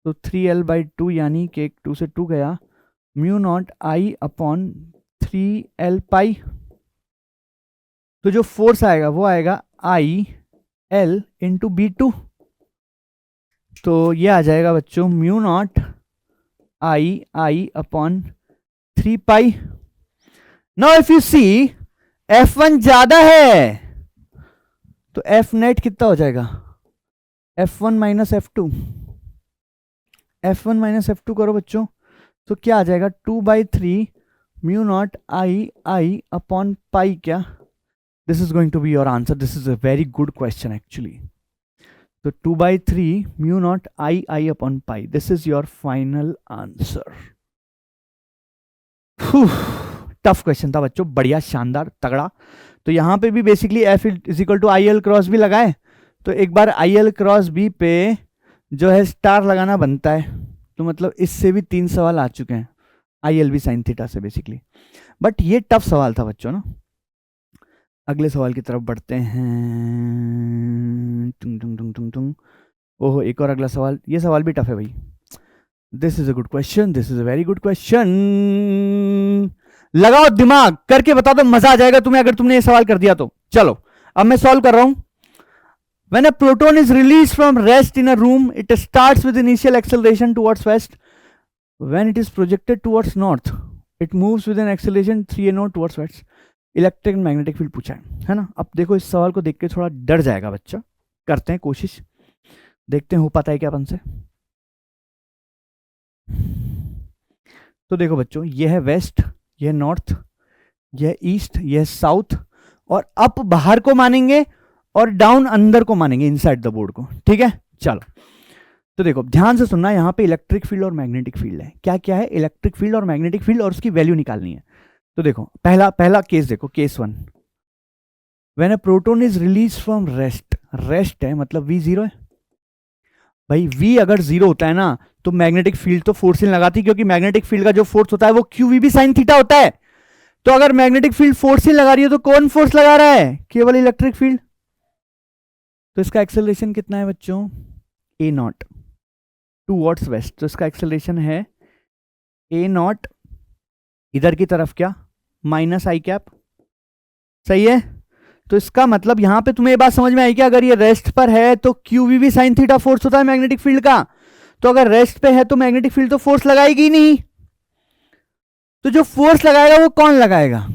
तो 3L बाई 2 यानी कि 2 से 2 गया, mu naught I upon 3L पाई। तो जो फोर्स आएगा वो आएगा आई एल इंटू B2, तो ये आ जाएगा बच्चों mu not I upon 3 pi. Now if you see F1 ज्यादा है तो F नेट कितना हो जाएगा, F1 minus F2, F1 minus F2 करो बच्चों, तो क्या आ जाएगा 2/3 mu not I upon pi. क्या, this is going to be your answer, this is a very good question actually. तो 2/3 mu not I upon pi, this is your final answer. Tough question था बच्चों, बढ़िया शानदार तगड़ा। तो यहां पे भी basically F is equal to I L cross B लगाए, तो एक बार आई एल क्रॉस बी पे जो है स्टार लगाना बनता है, तो मतलब इससे भी 3 सवाल आ चुके हैं I L B sine theta से बेसिकली। बट ये टफ सवाल था बच्चों ना। अगले सवाल की तरफ बढ़ते हैं। टुंग टुंग टुंग टुंग टुंग, ओहो एक और अगला सवाल, ये सवाल भी टफ है भाई। This is a good question, this is a very good question. लगाओ दिमाग, करके बता दो, मजा आ जाएगा तुम्हें अगर तुमने ये सवाल कर दिया तो। चलो अब मैं सॉल्व कर रहा हूं। When a proton is released from rest in a room, it starts with initial acceleration towards west. When it is projected towards north it moves with an acceleration 3a0 towards waste. Electric and magnetic field पूछा है ना। अब देखो इस सवाल को देख के थोड़ा डर जाएगा बच्चा, करते हैं कोशिश, देखते हैं हो पाता है क्या अपन से। तो देखो बच्चों, ये है वेस्ट, ये है नॉर्थ, ये है ईस्ट, ये है साउथ, और अप बाहर को मानेंगे और डाउन अंदर को मानेंगे, इनसाइड द बोर्ड को। ठीक है, चलो तो देखो ध्यान से सुनना, यहां पे इलेक्ट्रिक फील्ड और मैग्नेटिक फील्ड है। क्या क्या है? इलेक्ट्रिक फील्ड और मैग्नेटिक फील्ड, और उसकी वैल्यू निकालनी है। तो देखो पहला केस देखो, case 1, when a proton is release from rest, rest है मतलब V 0 है भाई। V अगर 0 होता है ना तो मैग्नेटिक फील्ड तो फोर्स ही लगाती, क्योंकि मैग्नेटिक फील्ड का जो फोर्स होता है वो QV sin थीटा होता है। तो अगर मैग्नेटिक फील्ड फोर्स ही लगा रही है तो कौन फोर्स लगा रहा है? केवल इलेक्ट्रिक फील्ड। तो इसका एक्सेलरेशन कितना है बच्चों? A0 towards waste. तो इसका एक्सेलरेशन है A0, इधर की तरफ क्या? -i cap. सही है। तो इसका मतलब यहां पे तुम्हें ये बात समझ में आई कि अगर ये रेस्ट पर है तो QV sin थीटा फोर्स होता है मैग्नेटिक फील्ड का। तो अगर रेस्ट पे है तो मैग्नेटिक फील्ड तो फोर्स लगाएगी नहीं। तो जो फोर्स लगाएगा वो कौन लगाएगा?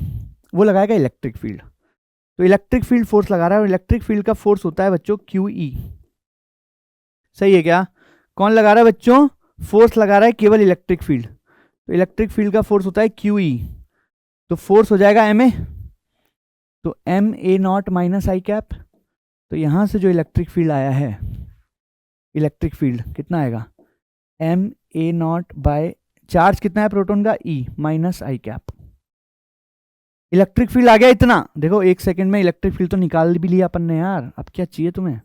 वो लगाएगा इलेक्ट्रिक फील्ड। तो इलेक्ट्रिक फील्ड फोर्स लगा रहा है, और इलेक्ट्रिक फील्ड का फोर्स होता है बच्चों QE। सही है क्या? कौन लगा रहा है बच्चों? फोर्स लगा रहा है केवल इलेक्ट्रिक फील्ड। तो इलेक्ट्रिक फील्ड का फोर्स होता है QE। तो फोर्स हो जाएगा MA, तो MA0 - i कैप। तो यहां से जो इलेक्ट्रिक फील्ड आया है, इलेक्ट्रिक फील्ड कितना आएगा? MA0 चार्ज कितना है प्रोटॉन का? E - i cap. Electric field आ गया इतना। देखो 1 सेकंड में इलेक्ट्रिक फील्ड तो निकाल भी लिया अपन ने यार, अब क्या चाहिए तुम्हें?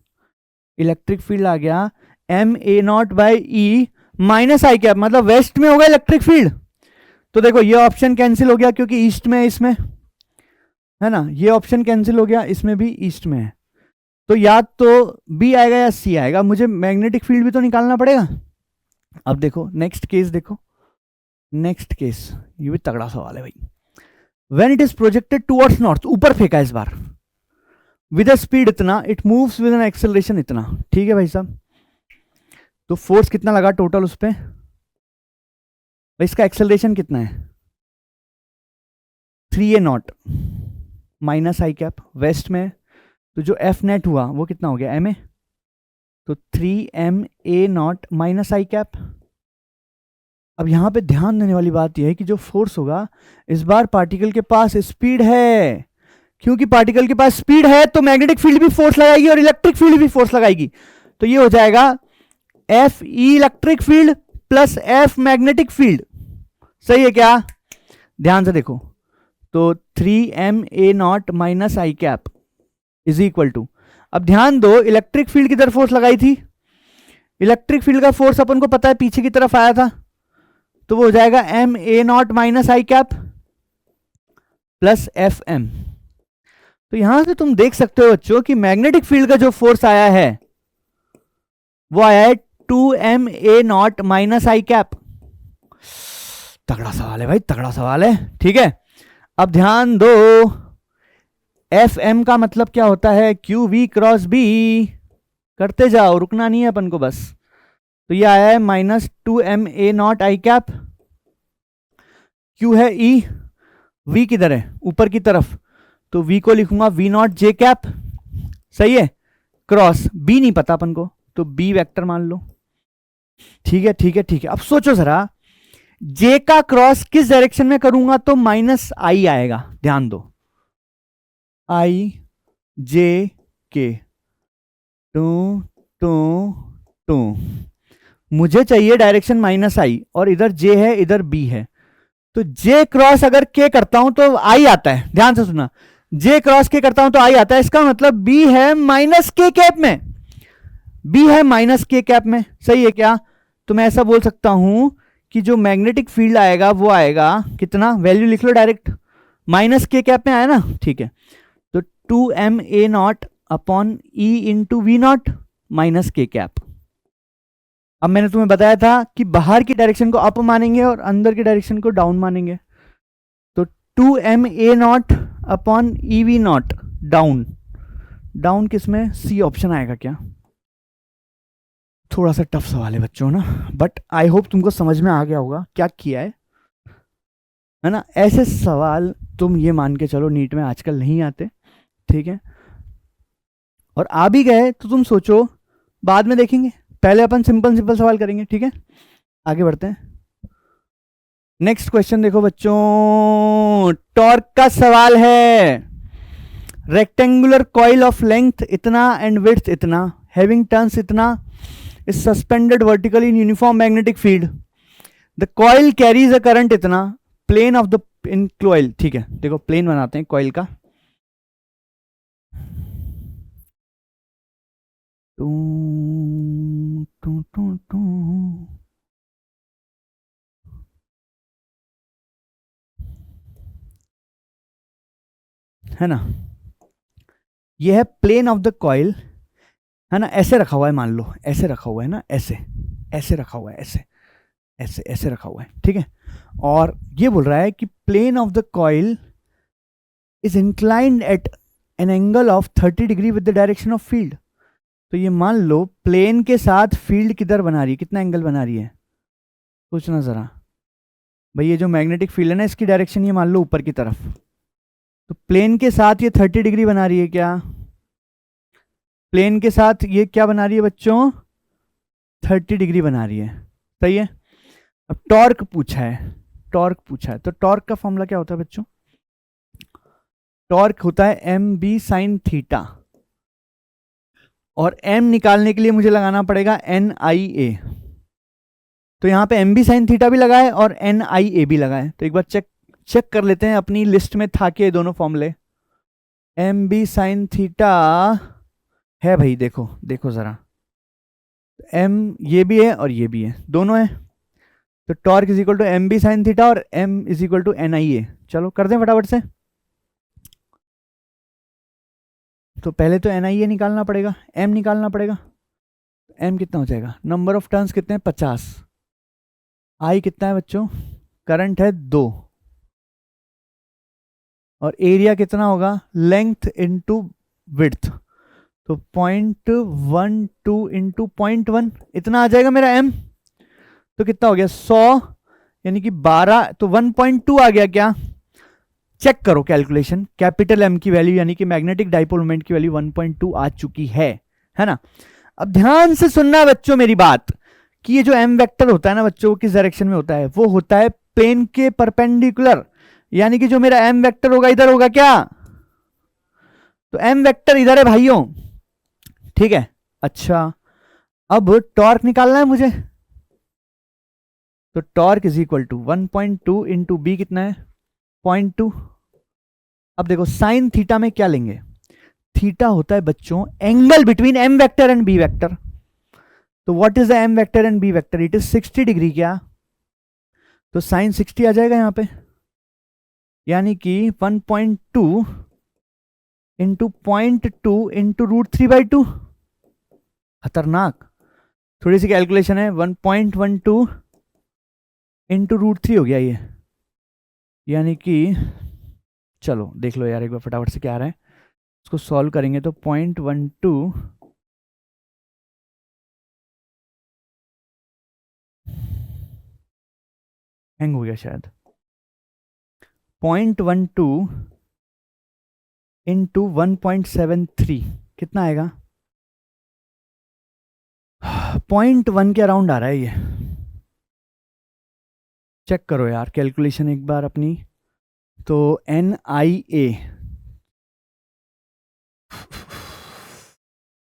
इलेक्ट्रिक फील्ड आ गया MA0/E - i कैप, मतलब वेस्ट में होगा इलेक्ट्रिक फील्ड। तो देखो ये ऑप्शन कैंसिल हो गया क्योंकि ईस्ट में है, इसमें है ना। ये ऑप्शन कैंसिल हो गया, इसमें भी ईस्ट में है। तो या तो B आएगा या C आएगा। मुझे मैग्नेटिक फील्ड भी तो निकालना पड़ेगा। अब देखो नेक्स्ट केस, देखो नेक्स्ट केस, ये भी तगड़ा सवाल है भाई। When it is projected towards north, ऊपर फेंका इस बार, विद अ स्पीड इतना, it moves with an acceleration इतना। ठीक है भाई साहब। तो फोर्स कितना लगा टोटल उस पर? इसका एक्सेलरेशन कितना है? 3a0 - i कैप, वेस्ट में। तो जो F नेट हुआ वो कितना हो गया? MA। तो 3ma0 - i कैप। अब यहां पे ध्यान देने वाली बात यह है कि जो फोर्स होगा इस बार पार्टिकल के पास स्पीड है, क्योंकि पार्टिकल के पास स्पीड है तो मैग्नेटिक फील्ड भी फोर्स लगाएगी और इलेक्ट्रिक फील्ड भी फोर्स लगाएगी। तो ये हो जाएगा FE electric field plus F magnetic field. सही है क्या? ध्यान से देखो, तो 3ma0 - i cap is equal to, अब ध्यान दो इलेक्ट्रिक फील्ड किधर फोर्स लगाई थी? इलेक्ट्रिक फील्ड का फोर्स अपन को पता है पीछे की तरफ आया था, तो वो हो जाएगा ma0 - i cap plus FM। तो यहां से तुम देख सकते हो बच्चों कि मैग्नेटिक फील्ड का जो फोर्स आया है वो आया है 2ma0 - i कैप। तगड़ा सवाल है भाई, तगड़ा सवाल है। ठीक है, अब ध्यान दो, FM का मतलब क्या होता है? QV cross B। करते जाओ, रुकना नहीं है अपन को बस। तो ये आया है -2ma0 i कैप। Q है E, V किधर है? ऊपर की तरफ, तो V को लिखूंगा V0 j कैप। सही है, क्रॉस B नहीं पता अपन को, तो B वेक्टर मान लो। ठीक है ठीक है ठीक है। अब सोचो जरा, J का क्रॉस किस डायरेक्शन में करूंगा तो -i आएगा। ध्यान दो, I J K, टू मुझे चाहिए डायरेक्शन -i, और इधर J है इधर B है। तो J क्रॉस अगर K करता हूं तो I आता है। ध्यान से सुनना, J क्रॉस K करता हूं तो I आता है। इसका मतलब B है -k कैप में, B है -k कैप में। सही है क्या? तो मैं ऐसा बोल सकता हूं कि जो मैग्नेटिक फील्ड आएगा वो आएगा कितना? वैल्यू लिख लो डायरेक्ट, -k कैप में आया ना। ठीक है, तो 2ma0/E into V0 -k cap. अब मैंने तुम्हें बताया था कि बाहर की डायरेक्शन को अप मानेंगे और अंदर की डायरेक्शन को डाउन मानेंगे। तो 2ma0/EV0 डाउन, डाउन किसमें? C ऑप्शन आएगा क्या? थोड़ा सा टफ सवाल है बच्चों ना, बट आई होप तुमको समझ में आ गया होगा क्या किया है ना। ऐसे सवाल तुम ये मान के चलो नीट में आजकल नहीं आते, ठीक है। और आ भी गए तो तुम सोचो बाद में देखेंगे, पहले अपन सिंपल सिंपल सवाल करेंगे, ठीक है। आगे बढ़ते हैं। नेक्स्ट क्वेश्चन देखो बच्चों, टॉर्क का सवाल है। रेक्टेंगुलर कॉइल ऑफ लेंथ इतना एंड विड्थ इतना, हैविंग टर्न्स इतना, is suspended vertically in uniform magnetic field, the coil carries a current इतना, plane of the in coil, ठीक है। देखो प्लेन बनाते हैं कॉइल का, है ना। ये है प्लेन ऑफ द कॉइल, है ना। ऐसे रखा हुआ है, मान लो ऐसे रखा हुआ है ना, ऐसे ऐसे रखा हुआ है, ऐसे ऐसे ऐसे रखा हुआ है, ठीक है। और ये बोल रहा है कि plane of the coil is inclined at an angle of 30 degree with the direction of field. तो ये मान लो प्लेन के साथ फील्ड किधर बना रही है, कितना एंगल बना रही है, सोचना जरा भाई। ये जो मैग्नेटिक फील्ड है ना, इसकी डायरेक्शन ये मान लो ऊपर की तरफ, तो प्लेन के साथ ये 30 डिग्री बना रही है क्या, प्लेन के साथ ये क्या बना रही है बच्चों, 30 डिग्री बना रही है, सही है। अब टॉर्क पूछा है, टॉर्क पूछा है, तो टॉर्क का फॉर्मूला क्या होता है बच्चों, टॉर्क होता है एम बी साइन थीटा, और एम निकालने के लिए मुझे लगाना पड़ेगा एन आई ए। तो यहां पे एम बी साइन थीटा भी लगाए और एन आई ए भी लगाए। तो एक बार चेक कर लेते हैं, अपनी लिस्ट में था के दोनों फॉर्मूले। एम बी साइन थीटा है भाई, देखो देखो जरा, एम ये भी है और ये भी है, दोनों है। तो torque is equal to M B sine theta और M is equal to N I A. चलो कर दें फटाफट से। तो पहले तो एन आई ए निकालना पड़ेगा, एम निकालना पड़ेगा। एम कितना हो जाएगा, नंबर ऑफ टर्न्स कितने हैं 50, आई कितना है बच्चों, करंट है 2, और एरिया कितना होगा, लेंथ इंटू विड्थ, तो 0.12 इंटू 0.1 इतना आ जाएगा मेरा एम। तो कितना हो गया 100, यानी कि 12, तो 1.2 आ गया क्या, चेक करो कैलकुलेशन, कैपिटल एम की वैल्यू यानी कि मैग्नेटिक डाइपोल मोमेंट की वैल्यू 1.2 आ चुकी है ना। अब ध्यान से सुनना बच्चों मेरी बात, कि ये जो एम वेक्टर होता है ना बच्चों, किस डायरेक्शन में होता है, वो होता है प्लेन के परपेंडिकुलर, यानी कि जो मेरा एम वेक्टर होगा इधर होगा क्या, तो एम वेक्टर इधर है भाइयों, ठीक है। अच्छा अब टॉर्क निकालना है मुझे, तो torque is equal to 1.2 into B कितना है 0.2। अब देखो साइन थीटा में क्या लेंगे, थीटा होता है बच्चों angle between M vector and B vector. तो what is the M vector and B vector, it is 60 degree क्या, तो साइन 60 आ जाएगा यहां पे, यानी कि 1.2 इंटू 0.2 इंटू √3/2। खतरनाक, थोड़ी सी कैलकुलेशन है, 1.12 इंटू √3 हो गया ये, यानी कि चलो देख लो यार एक बार फटाफट से क्या आ रहा है, इसको सॉल्व करेंगे तो 0.12 हैंग हो गया शायद, 0.12 इंटू 1.73 कितना आएगा, 0.1 के अराउंड आ रहा है ये। चेक करो यार कैलकुलेशन एक बार अपनी, तो N I A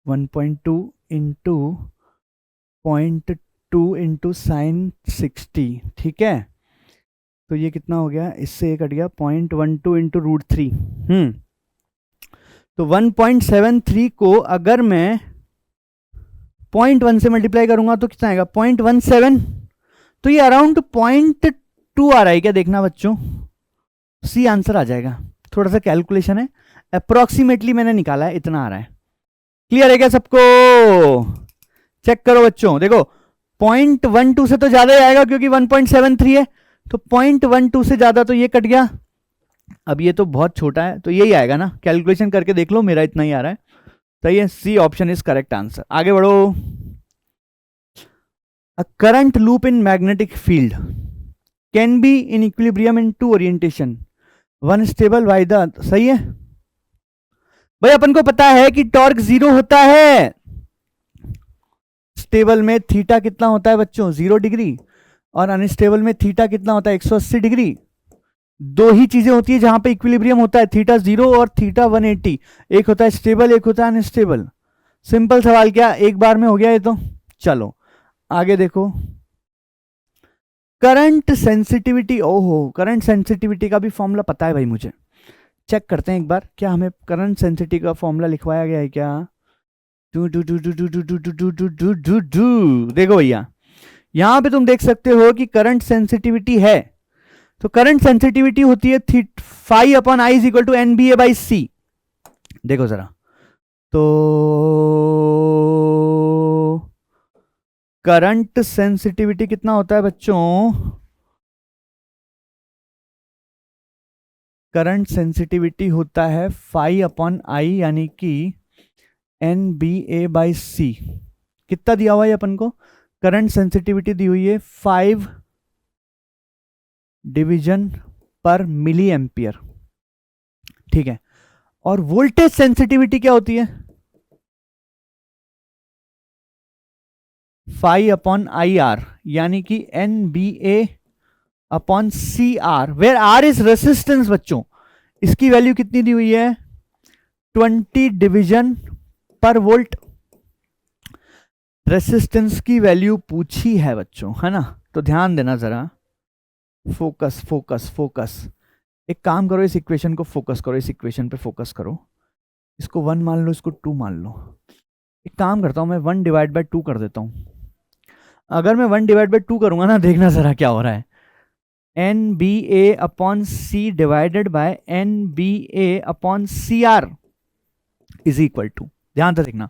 1.2 into 0.2 into sine 60, ठीक है। तो ये कितना हो गया, इससे एक हट गया 0.12 इंटू √3। तो 1.73 को अगर मैं 0.1 से मल्टीप्लाई करूंगा तो कितना आएगा 0.17, तो ये अराउंड 0.2 आ रहा है क्या, देखना बच्चों, सी आंसर आ जाएगा। थोड़ा सा कैलकुलेशन है, अप्रोक्सीमेटली मैंने निकाला है, इतना आ रहा है। क्लियर है क्या सबको, चेक करो बच्चों, देखो 0.12 से तो ज्यादा ही आएगा क्योंकि 1.73 है, तो 0.12 से ज्यादा तो ये कट गया, अब ये तो बहुत छोटा है तो यही आएगा ना, कैलकुलेशन करके देख लो, मेरा इतना ही आ रहा है, सही है। C option is correct answer. आगे बढ़ो। A current loop in magnetic field can be in equilibrium in two orientation, one stable by the other. सही है भाई, अपन को पता है कि टॉर्क 0 होता है स्टेबल में। थीटा कितना होता है बच्चों? 0 डिग्री। और अनस्टेबल में थीटा कितना होता है? 180 डिग्री। दो ही चीजें होती है जहां पे इक्विलिब्रियम होता है, थीटा 0 और थीटा 180। एक होता है स्टेबल, एक होता है अनस्टेबल। सिंपल सवाल, क्या एक बार में हो गया ये तो? चलो आगे देखो, करंट सेंसिटिविटी। ओहो, करंट सेंसिटिविटी का भी फॉर्मूला पता है भाई मुझे। चेक करते हैं एक बार, क्या हमें करंट सेंसिटिविटी का फॉर्मूला लिखवाया गया है क्या? देखो भैया, यहां पे तुम देख सकते हो कि करंट सेंसिटिविटी है, तो करंट सेंसिटिविटी होती है phi upon I is equal to N B A by C. देखो जरा, तो करंट सेंसिटिविटी कितना होता है बच्चों? करंट सेंसिटिविटी होता है फाई अपॉन आई, यानी कि एन बी ए बाई सी। कितना दिया हुआ है अपन को? करंट सेंसिटिविटी दी हुई है 5 डिवीजन पर मिली एम्पियर, ठीक है। और वोल्टेज सेंसिटिविटी क्या होती है? फाई अपॉन आई आर, यानी कि N B A upon C R, where R is resistance बच्चों। इसकी वैल्यू कितनी दी हुई है? 20 डिवीजन पर वोल्ट। रेसिस्टेंस की वैल्यू पूछी है बच्चों, है ना? तो ध्यान देना जरा, फोकस फोकस फोकस। एक काम करो, इस इक्वेशन को फोकस करो, इस इक्वेशन पे फोकस करो। इसको 1 मान लो, इसको 2 मान लो। एक काम करता हूं, मैं 1 डिवाइड बाय 2 कर देता हूं। अगर मैं 1 डिवाइड बाय 2 करूंगा ना, देखना जरा क्या हो रहा है। N B A upon C divided by N B A upon C R is equal to, ध्यान से देखना,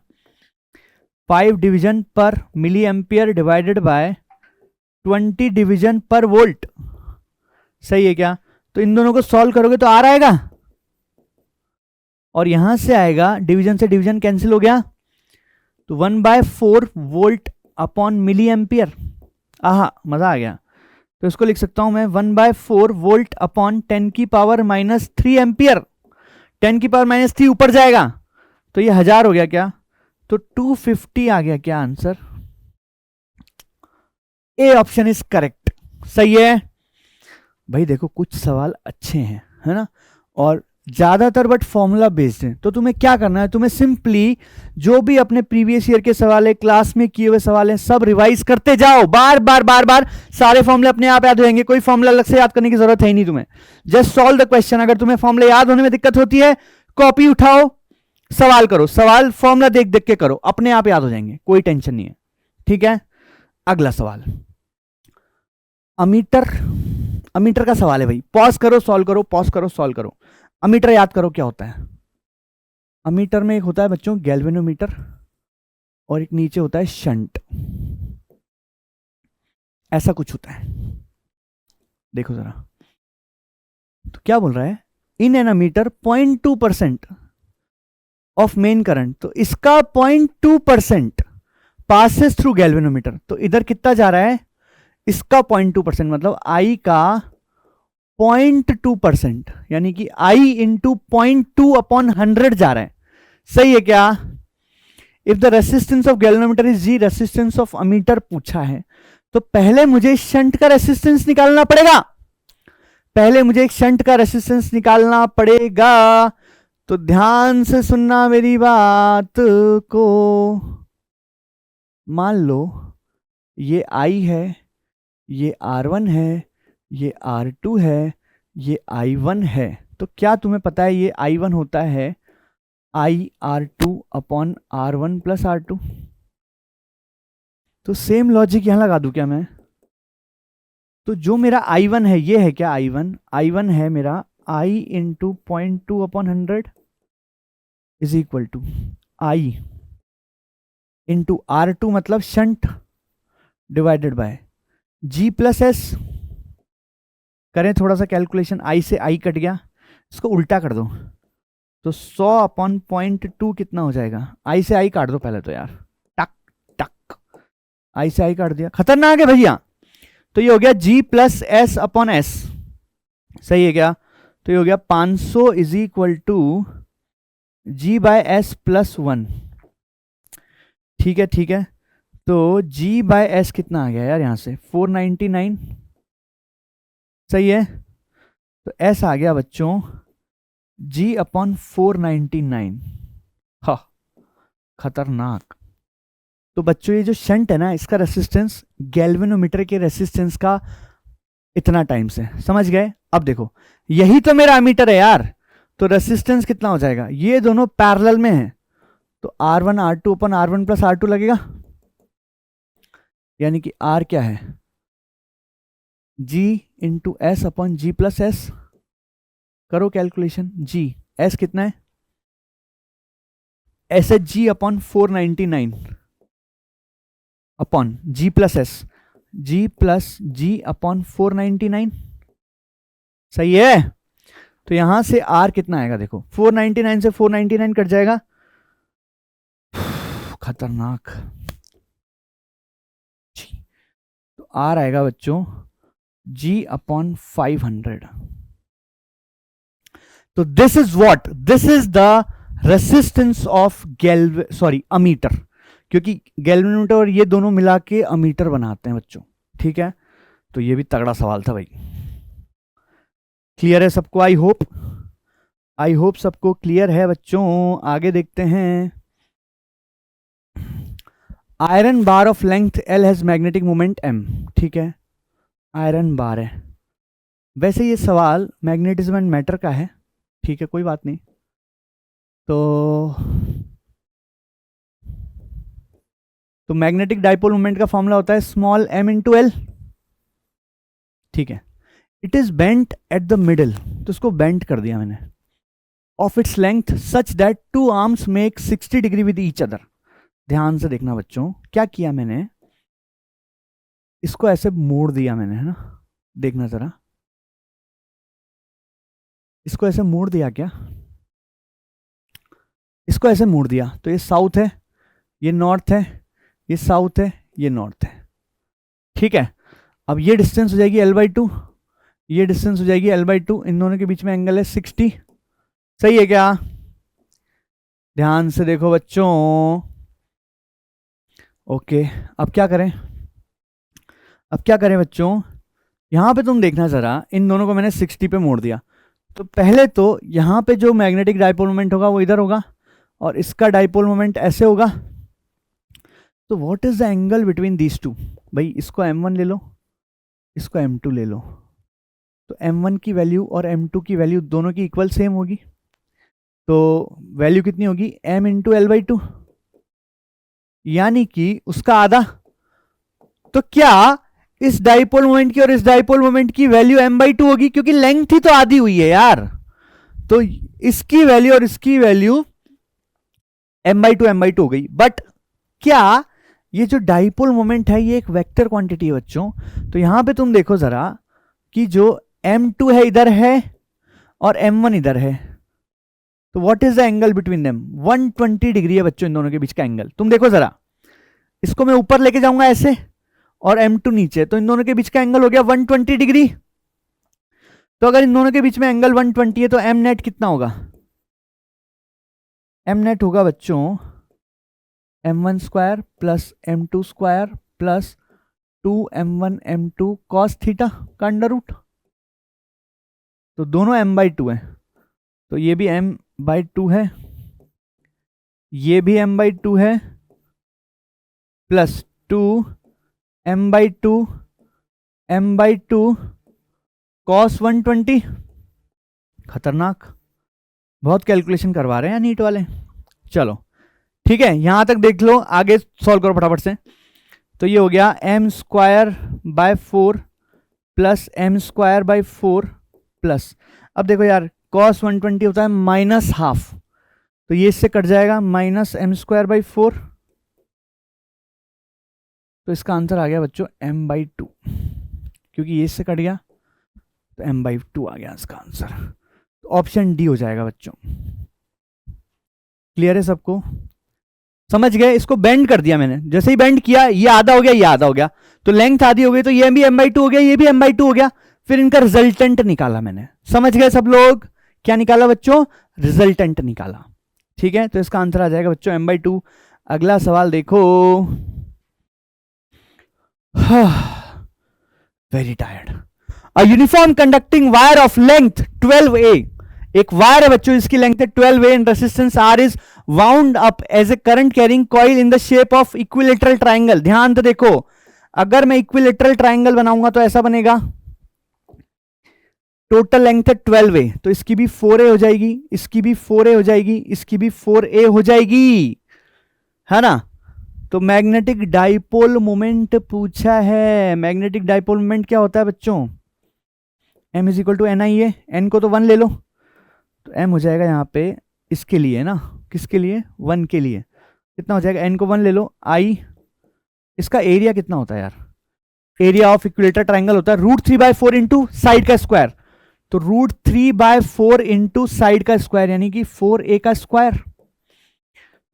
5 डिवीजन पर milli ampere divided by 20 division पर वोल्ट। सही है क्या? तो इन दोनों को सॉल्व करोगे तो आर आएगा, और यहां से आएगा, डिवीजन से डिवीजन कैंसिल हो गया, तो 1/4 वोल्ट अपॉन मिली एम्पियर। आहा, मजा आ गया। तो इसको लिख सकता हूं मैं 1/4 वोल्ट अपॉन 10 की पावर -3 एम्पियर। 10 की पावर -3 ऊपर जाएगा तो ये 1000 हो गया क्या? तो 250 आ गया क्या answer? A option is correct. सही है भाई। देखो कुछ सवाल अच्छे हैं, है ना, और ज्यादातर बट फॉर्मूला बेस्ड है। तो तुम्हें क्या करना है, तुम्हें सिंपली जो भी अपने प्रीवियस ईयर के सवाल है, क्लास में किए हुए सवाल हैं, सब रिवाइज करते जाओ, बार बार बार बार। सारे फॉर्मूले अपने आप याद हो जाएंगे, कोई फॉर्मूला अलग से याद करने की जरूरत है ही नहीं तुम्हें। Just solve the question. अगर तुम्हें फॉर्मूले याद होने में दिक्कत होती है, कॉपी उठाओ, सवाल करो, सवाल फॉर्मूला देख देख के करो, अपने आप याद हो जाएंगे, कोई टेंशन नहीं है। ठीक है, अगला सवाल अमीटर का सवाल है भाई। पॉज करो सॉल्व करो, पॉज करो सॉल्व करो। अमीटर याद करो क्या होता है। अमीटर में एक होता है बच्चों गैल्वेनोमीटर, और एक नीचे होता है शंट, ऐसा कुछ होता है। देखो जरा, तो क्या बोल रहा है, in an ammeter 0.2% of main current. तो इसका 0.2% पासेस थ्रू गैल्वेनोमीटर। तो इधर कितना जा रहा है, इसका 0.2%, मतलब आई का 0.2%, यानी कि आई इंटू 0.2/100 जा रहा है। सही है क्या? If the resistance of galvanometer is G resistance of ammeter पूछा है, तो पहले मुझे शंट का रेसिस्टेंस निकालना पड़ेगा। पहले मुझे एक शंट का रेसिस्टेंस निकालना पड़ेगा। तो ध्यान से सुनना मेरी बात को। मान लो ये आई है, ये R1 है, ये R2 है, ये I1 है। तो क्या तुम्हें पता है ये I1 होता है IR2/R1 प्लस R2। तो सेम लॉजिक यहां लगा दूं क्या मैं? तो जो मेरा I1 है, ये है क्या I1 है मेरा I into 0.2/100 is equal to I into R2, मतलब shunt, divided by G plus S। करें थोड़ा सा कैलकुलेशन, I से I कट गया, इसको उल्टा कर दो तो 100/0.2 कितना हो जाएगा? I से I काट दो पहले तो यार, टक टक। आई से आई काट दिया, खतरनाक है भैया। तो ये हो गया G plus S upon S, सही है क्या? तो ये हो गया 500 is equal to G by S plus 1। ठीक है ठीक है, तो G बाय एस कितना आ गया यार यहाँ से 499, सही है। तो S आ गया बच्चों G अपॉन 499। हाँ खतरनाक। तो बच्चों ये जो शंट है ना, इसका रेसिस्टेंस गैल्वेनोमीटर के रेसिस्टेंस का इतना टाइम्स है, समझ गए? अब देखो यही तो मेरा एमीटर है यार, तो रेसिस्टेंस कितना हो जाएगा, ये दोनों पैरेलल में है, तो R1 R2 अपन R1 प्लस R2 लगेगा, यानी कि R क्या है G into S upon G plus S. करो कैलकुलेशन, G S कितना है, एस है G upon 499 upon G plus S, G plus G upon 499, सही है। तो यहां से R कितना आएगा देखो, 499 से 499 कट जाएगा, खतरनाक। तो R आएगा बच्चों G अपॉन 500। तो this is what, this is the resistance of ammeter, क्योंकि गैल्वेनोमीटर और ये दोनों मिला के अमीटर बनाते हैं बच्चों, ठीक है। तो ये भी तगड़ा सवाल था भाई। क्लियर है सबको? आई होप सबको क्लियर है बच्चों। आगे देखते हैं। Iron bar of length L has magnetic moment M, ठीक है, आयरन बार है। वैसे ये सवाल मैग्नेटिज्म एंड मैटर का है, ठीक है, कोई बात नहीं। तो मैग्नेटिक डाइपोल मोमेंट का फॉर्मूला होता है स्मॉल m इंटू एल, ठीक है। It is bent at the middle, तो इसको बेंट कर दिया मैंने, of its length such that two arms make 60 degree with each other. ध्यान से देखना बच्चों, क्या किया मैंने, इसको ऐसे मोड़ दिया मैंने, है ना, देखना जरा, इसको ऐसे मोड़ दिया क्या, इसको ऐसे मोड़ दिया, तो ये साउथ है, ये नॉर्थ है, ये साउथ है, ये नॉर्थ है, ठीक है। अब ये डिस्टेंस हो जाएगी L/2, ये डिस्टेंस हो जाएगी L/2, इन दोनों के बीच में एंगल है 60, सही है क्या? ध्यान से देखो बच्चों, ओके। अब क्या करें बच्चों, यहां पे तुम देखना जरा, इन दोनों को मैंने 60 पे मोड़ दिया, तो पहले तो यहां पे जो मैग्नेटिक डाइपोल मोमेंट होगा वो इधर होगा, और इसका डाइपोल मोमेंट ऐसे होगा। तो what is the angle between these two? भाई इसको M1 ले लो, इसको M2 ले लो, तो M1 की वैल्यू और M2 की वैल्यू दोनों की इक्वल सेम होगी, तो वैल्यू कितनी होगी M इंटू L/2, यानी कि उसका आधा। तो क्या इस डाइपोल मोमेंट की और इस डाइपोल मोमेंट की वैल्यू M/2 होगी, क्योंकि लेंथ ही तो आधी हुई है यार, तो इसकी वैल्यू और इसकी वैल्यू M/2 हो गई। बट क्या ये जो डाइपोल मोमेंट है ये एक वेक्टर क्वांटिटी है बच्चों, तो यहां पे तुम देखो जरा कि जो M2 है इधर है और M1 इधर है, तो what is the angle between them, 120 degree है बच्चों इन दोनों के बीच का एंगल। तुम देखो जरा, इसको मैं ऊपर लेके जाऊंगा ऐसे और M2 नीचे, तो इन दोनों के बीच का एंगल हो गया 120 डिग्री। तो अगर इन दोनों के बीच में एंगल 120 है तो M नेट कितना होगा, M नेट होगा बच्चों M1 square plus M2 square plus 2M1 M2 cos theta का अंडर रूट। तो दोनों M/2 है, तो ये भी M/2 है, ये भी M/2 है, प्लस 2M/2 M/2 cos 120। खतरनाक, बहुत कैलकुलेशन करवा रहे हैं नीट वाले। चलो ठीक है, यहां तक देख लो, आगे सॉल्व करो फटाफट से। तो ये हो गया M square by 4 plus M square by 4 plus, अब देखो यार cos 120 होता है -½ तो ये इससे कट जाएगा -M स्क्वायर बाई 4, तो इसका आंसर आ गया बच्चों M/2, क्योंकि ये इससे कट गया तो M/2 आ गया इसका आंसर। तो ऑप्शन डी हो जाएगा बच्चों। क्लियर है सबको? समझ गए? इसको बेंड कर दिया मैंने, जैसे ही बेंड किया ये आधा हो गया, ये आधा हो गया, तो लेंथ आधी हो गई, तो ये भी m/2 हो गया, ये भी m/2 हो गया, फिर इनका रिजल्टेंट निकाला मैंने। समझ गए सब लोग? क्या निकाला बच्चों? रिजल्टेंट निकाला। ठीक है, तो इसका आंसर आ जाएगा बच्चों m/2। अगला सवाल देखो। Very tired. A uniform conducting wire of length 12A, एक वायर है बच्चों, इसकी लेंथ है 12A and resistance R is wound up as a current carrying coil in the shape of equilateral triangle. ध्यान तो देखो, अगर मैं इक्विलेटरल ट्राइंगल बनाऊंगा तो ऐसा बनेगा, टोटल लेंथ है 12A, तो इसकी भी 4A हो जाएगी, इसकी भी 4A हो जाएगी, इसकी भी 4A हो जाएगी, है ना? तो मैग्नेटिक डाइपोल मोमेंट पूछा है। मैग्नेटिक डाइपोल मोमेंट क्या होता है बच्चों? m is equal to NIA, n को तो 1 ले लो, तो m हो जाएगा यहाँ पे इसके लिए ना, किसके लिए? 1 के लिए। कितना हो जाएगा? n को 1 ले लो, I, इसका एरिया कितना होता है यार? एरिया ऑफ इक्विलेटर ट्राइंगल होता है √3/4 इंटू साइड का स्क्वायर, तो √3/4 इंटू साइड का स्क्वायर यानी कि 4A का स्क्वायर।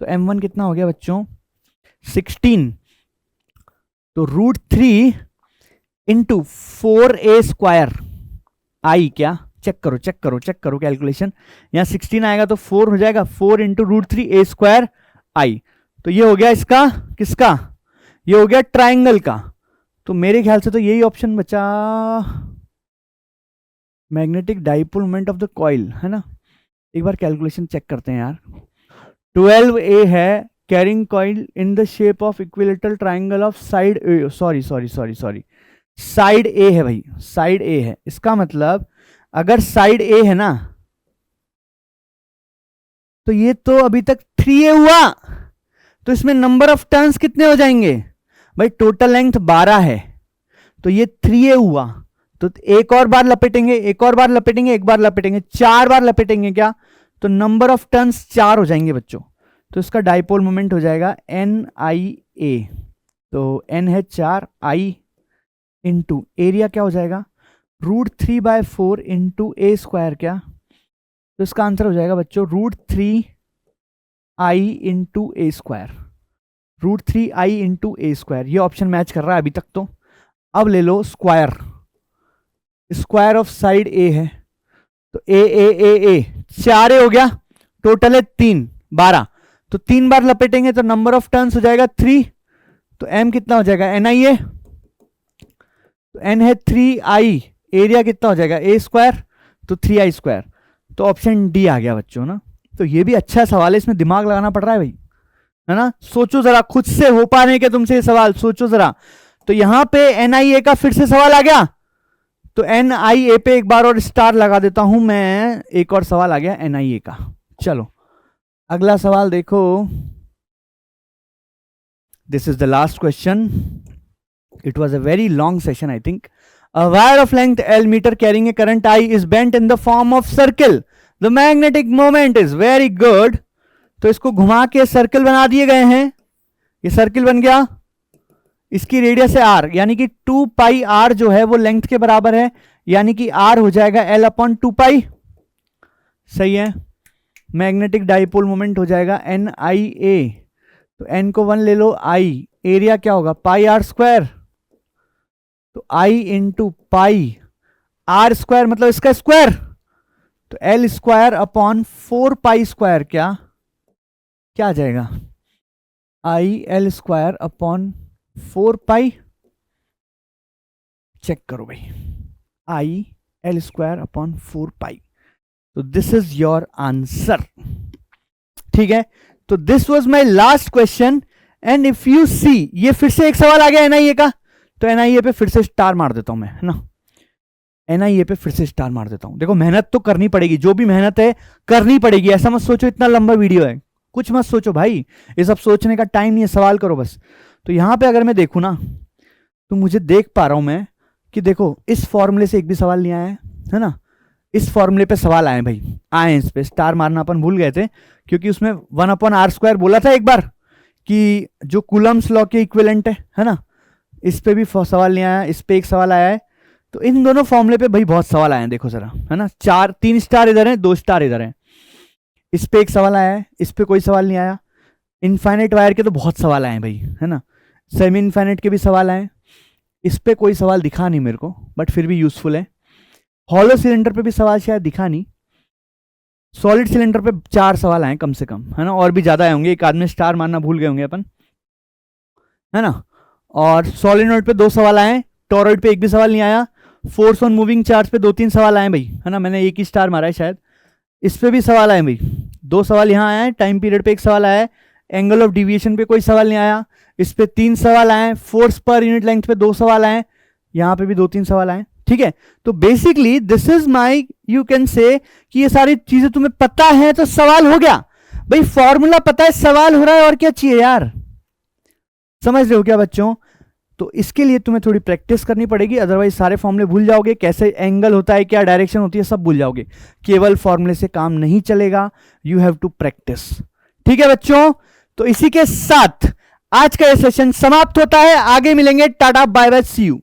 तो m1 कितना हो गया बच्चों? 16, तो √3 इंटू 4A स्क्वायर, आई क्या? चेक करो चेक करो चेक करो कैलकुलेशन, यहां 16 आएगा तो 4 हो जाएगा, 4 इंटू √3A स्क्वायर आई। तो ये हो गया इसका, किसका? ये हो गया ट्राइंगल का। तो मेरे ख्याल से तो यही ऑप्शन बचा, magnetic dipole moment of the coil, है ना? एक बार कैलकुलेशन चेक करते हैं यार। 12A है, carrying coil in the shape of equilateral triangle of side a, sorry side a है भाई, साइड ए है। इसका मतलब अगर साइड ए है ना, तो ये तो अभी तक 3A हुआ, तो इसमें नंबर ऑफ टर्न्स कितने हो जाएंगे भाई? टोटल लेंथ 12 है, तो ये 3A हुआ, तो एक और बार लपेटेंगे, एक और बार लपेटेंगे, एक बार लपेटेंगे, 4 बार लपेटेंगे क्या? तो नंबर ऑफ टर्न्स 4 हो जाएंगे बच्चों। तो इसका डाइपोल मोमेंट हो जाएगा NIA, तो n है 4, I इंटू एरिया क्या हो जाएगा? √3/4 इंटू A स्क्वायर क्या? तो इसका आंसर हो जाएगा बच्चों √3I into A square, √3I into A square. ये ऑप्शन मैच कर रहा है अभी तक तो। अब ले लो square, square of side A है, तो A 4A हो गया, टोटल है 3, 12, तो 3 बार लपेटेंगे तो नंबर ऑफ टर्न्स हो जाएगा 3, तो m कितना हो जाएगा? NIA, तो n है 3I, एरिया कितना हो जाएगा? A स्क्वायर, तो 3I स्क्वायर। तो ऑप्शन डी आ गया बच्चों ना। तो ये भी अच्छा सवाल है, इसमें दिमाग लगाना पड़ रहा है भाई, है ना? सोचो जरा, खुद से हो पाने के तुमसे ये सवाल सोचो जरा। तो यहां पे NIA का फिर से सवाल आ गया, तो NIA पे एक बार और स्टार लगा देता हूं मैं, एक और सवाल आ गया NIA का। चलो अगला सवाल देखो, this is the last question, it was a very long session I think. A wire of length L meter carrying a current I is bent in the form of circle. The magnetic moment is very good. तो इसको घुमा के circle बना दिए गए हैं, ये circle बन गया, इसकी रेडियस है R, यानी कि 2πr जो है वो लेंथ के बराबर है, यानी कि R हो जाएगा L/2π। सही है। मैग्नेटिक डाइपोल मोमेंट हो जाएगा NIA, तो n को 1 ले लो, I, एरिया क्या होगा? πr², तो I into pi, R square मतलब इसका स्क्वायर, तो L स्क्वायर अपॉन 4π² क्या आ जाएगा? IL स्क्वायर अपॉन 4π, चेक करो भाई, IL स्क्वायर अपॉन 4π। तो दिस इज योर आंसर। ठीक है, तो this was my last question and if you see, ये फिर से एक सवाल आ गया NIA का, तो NIA पे फिर से स्टार मार देता हूं मैं, है ना? NIA पे फिर से स्टार मार देता हूं। देखो मेहनत तो करनी पड़ेगी, जो भी मेहनत है करनी पड़ेगी, ऐसा मत सोचो इतना लंबा वीडियो है, कुछ मत सोचो भाई, ये सब सोचने का टाइम नहीं है, सवाल करो बस। तो यहां पे अगर मैं देखूं ना, तो मुझे देख पा रहा हूं मैं कि देखो इस फॉर्मूले से एक भी सवाल नहीं आया है ना? इस फॉर्मूले पे सवाल आए भाई, आए, इस पे स्टार मारना अपन भूल गए थे, क्योंकि उसमें 1/r² बोला था एक बार कि जो कूलम्स लॉ के इक्विवेलेंट है ना? इस पे भी सवाल नहीं आया, इस पे एक सवाल आया है, तो इन दोनों फॉर्मूले पे भाई बहुत सवाल आए हैं, देखो जरा, है ना? 3 स्टार इधर है, 2 स्टार इधर है, इस पे एक सवाल आया है, इस पे कोई सवाल नहीं आया, इनफाइनाइट वायर के तो बहुत सवाल आए भाई, है ना, सेमी इनफाइनाइट के भी सवाल आए, इस पे कोई सवाल दिखा नहीं मेरे को, बट फिर भी यूजफुल है। हॉलो सिलेंडर पे भी सवाल शायद दिखा नहीं, सॉलिड सिलेंडर पे 4 सवाल आए कम से कम, है ना, और भी ज्यादा आए होंगे, एक आदमी स्टार मारना भूल गए होंगे अपन, है ना। और सॉलिनॉइड पे 2 सवाल आए, टोरॉइड पे एक भी सवाल नहीं आया, फोर्स ऑन मूविंग चार्ज पे 2-3 सवाल आए भाई, है ना, मैंने एक ही स्टार मारा है शायद, इस पे भी सवाल आए भाई, 2 सवाल यहाँ आए, टाइम पीरियड पे 1 सवाल आया है, एंगल ऑफ डिविएशन पे कोई सवाल नहीं आया, इस पे 3 सवाल आए, फोर्स पर यूनिट लेंथ पे 2 सवाल आए, यहाँ पे भी 2-3 सवाल आए, ठीक है। तो basically this is my, you can say कि ये सारी चीजें तुम्हें पता है तो सवाल हो गया भाई, फॉर्मूला पता है, सवाल हो रहा है, और क्या चाहिए यार, समझ रहे हो क्या बच्चों। तो इसके लिए तुम्हें थोड़ी प्रैक्टिस करनी पड़ेगी, अदरवाइज सारे फॉर्मूले भूल जाओगे, कैसे एंगल होता है, क्या डायरेक्शन होती है, सब भूल जाओगे, केवल फॉर्मूले से काम नहीं चलेगा, यू हैव टू प्रैक्टिस, ठीक है बच्चों। तो इसी के साथ आज का ये सेशन समाप्त होता है, आगे मिलेंगे, tata bye bye, see you.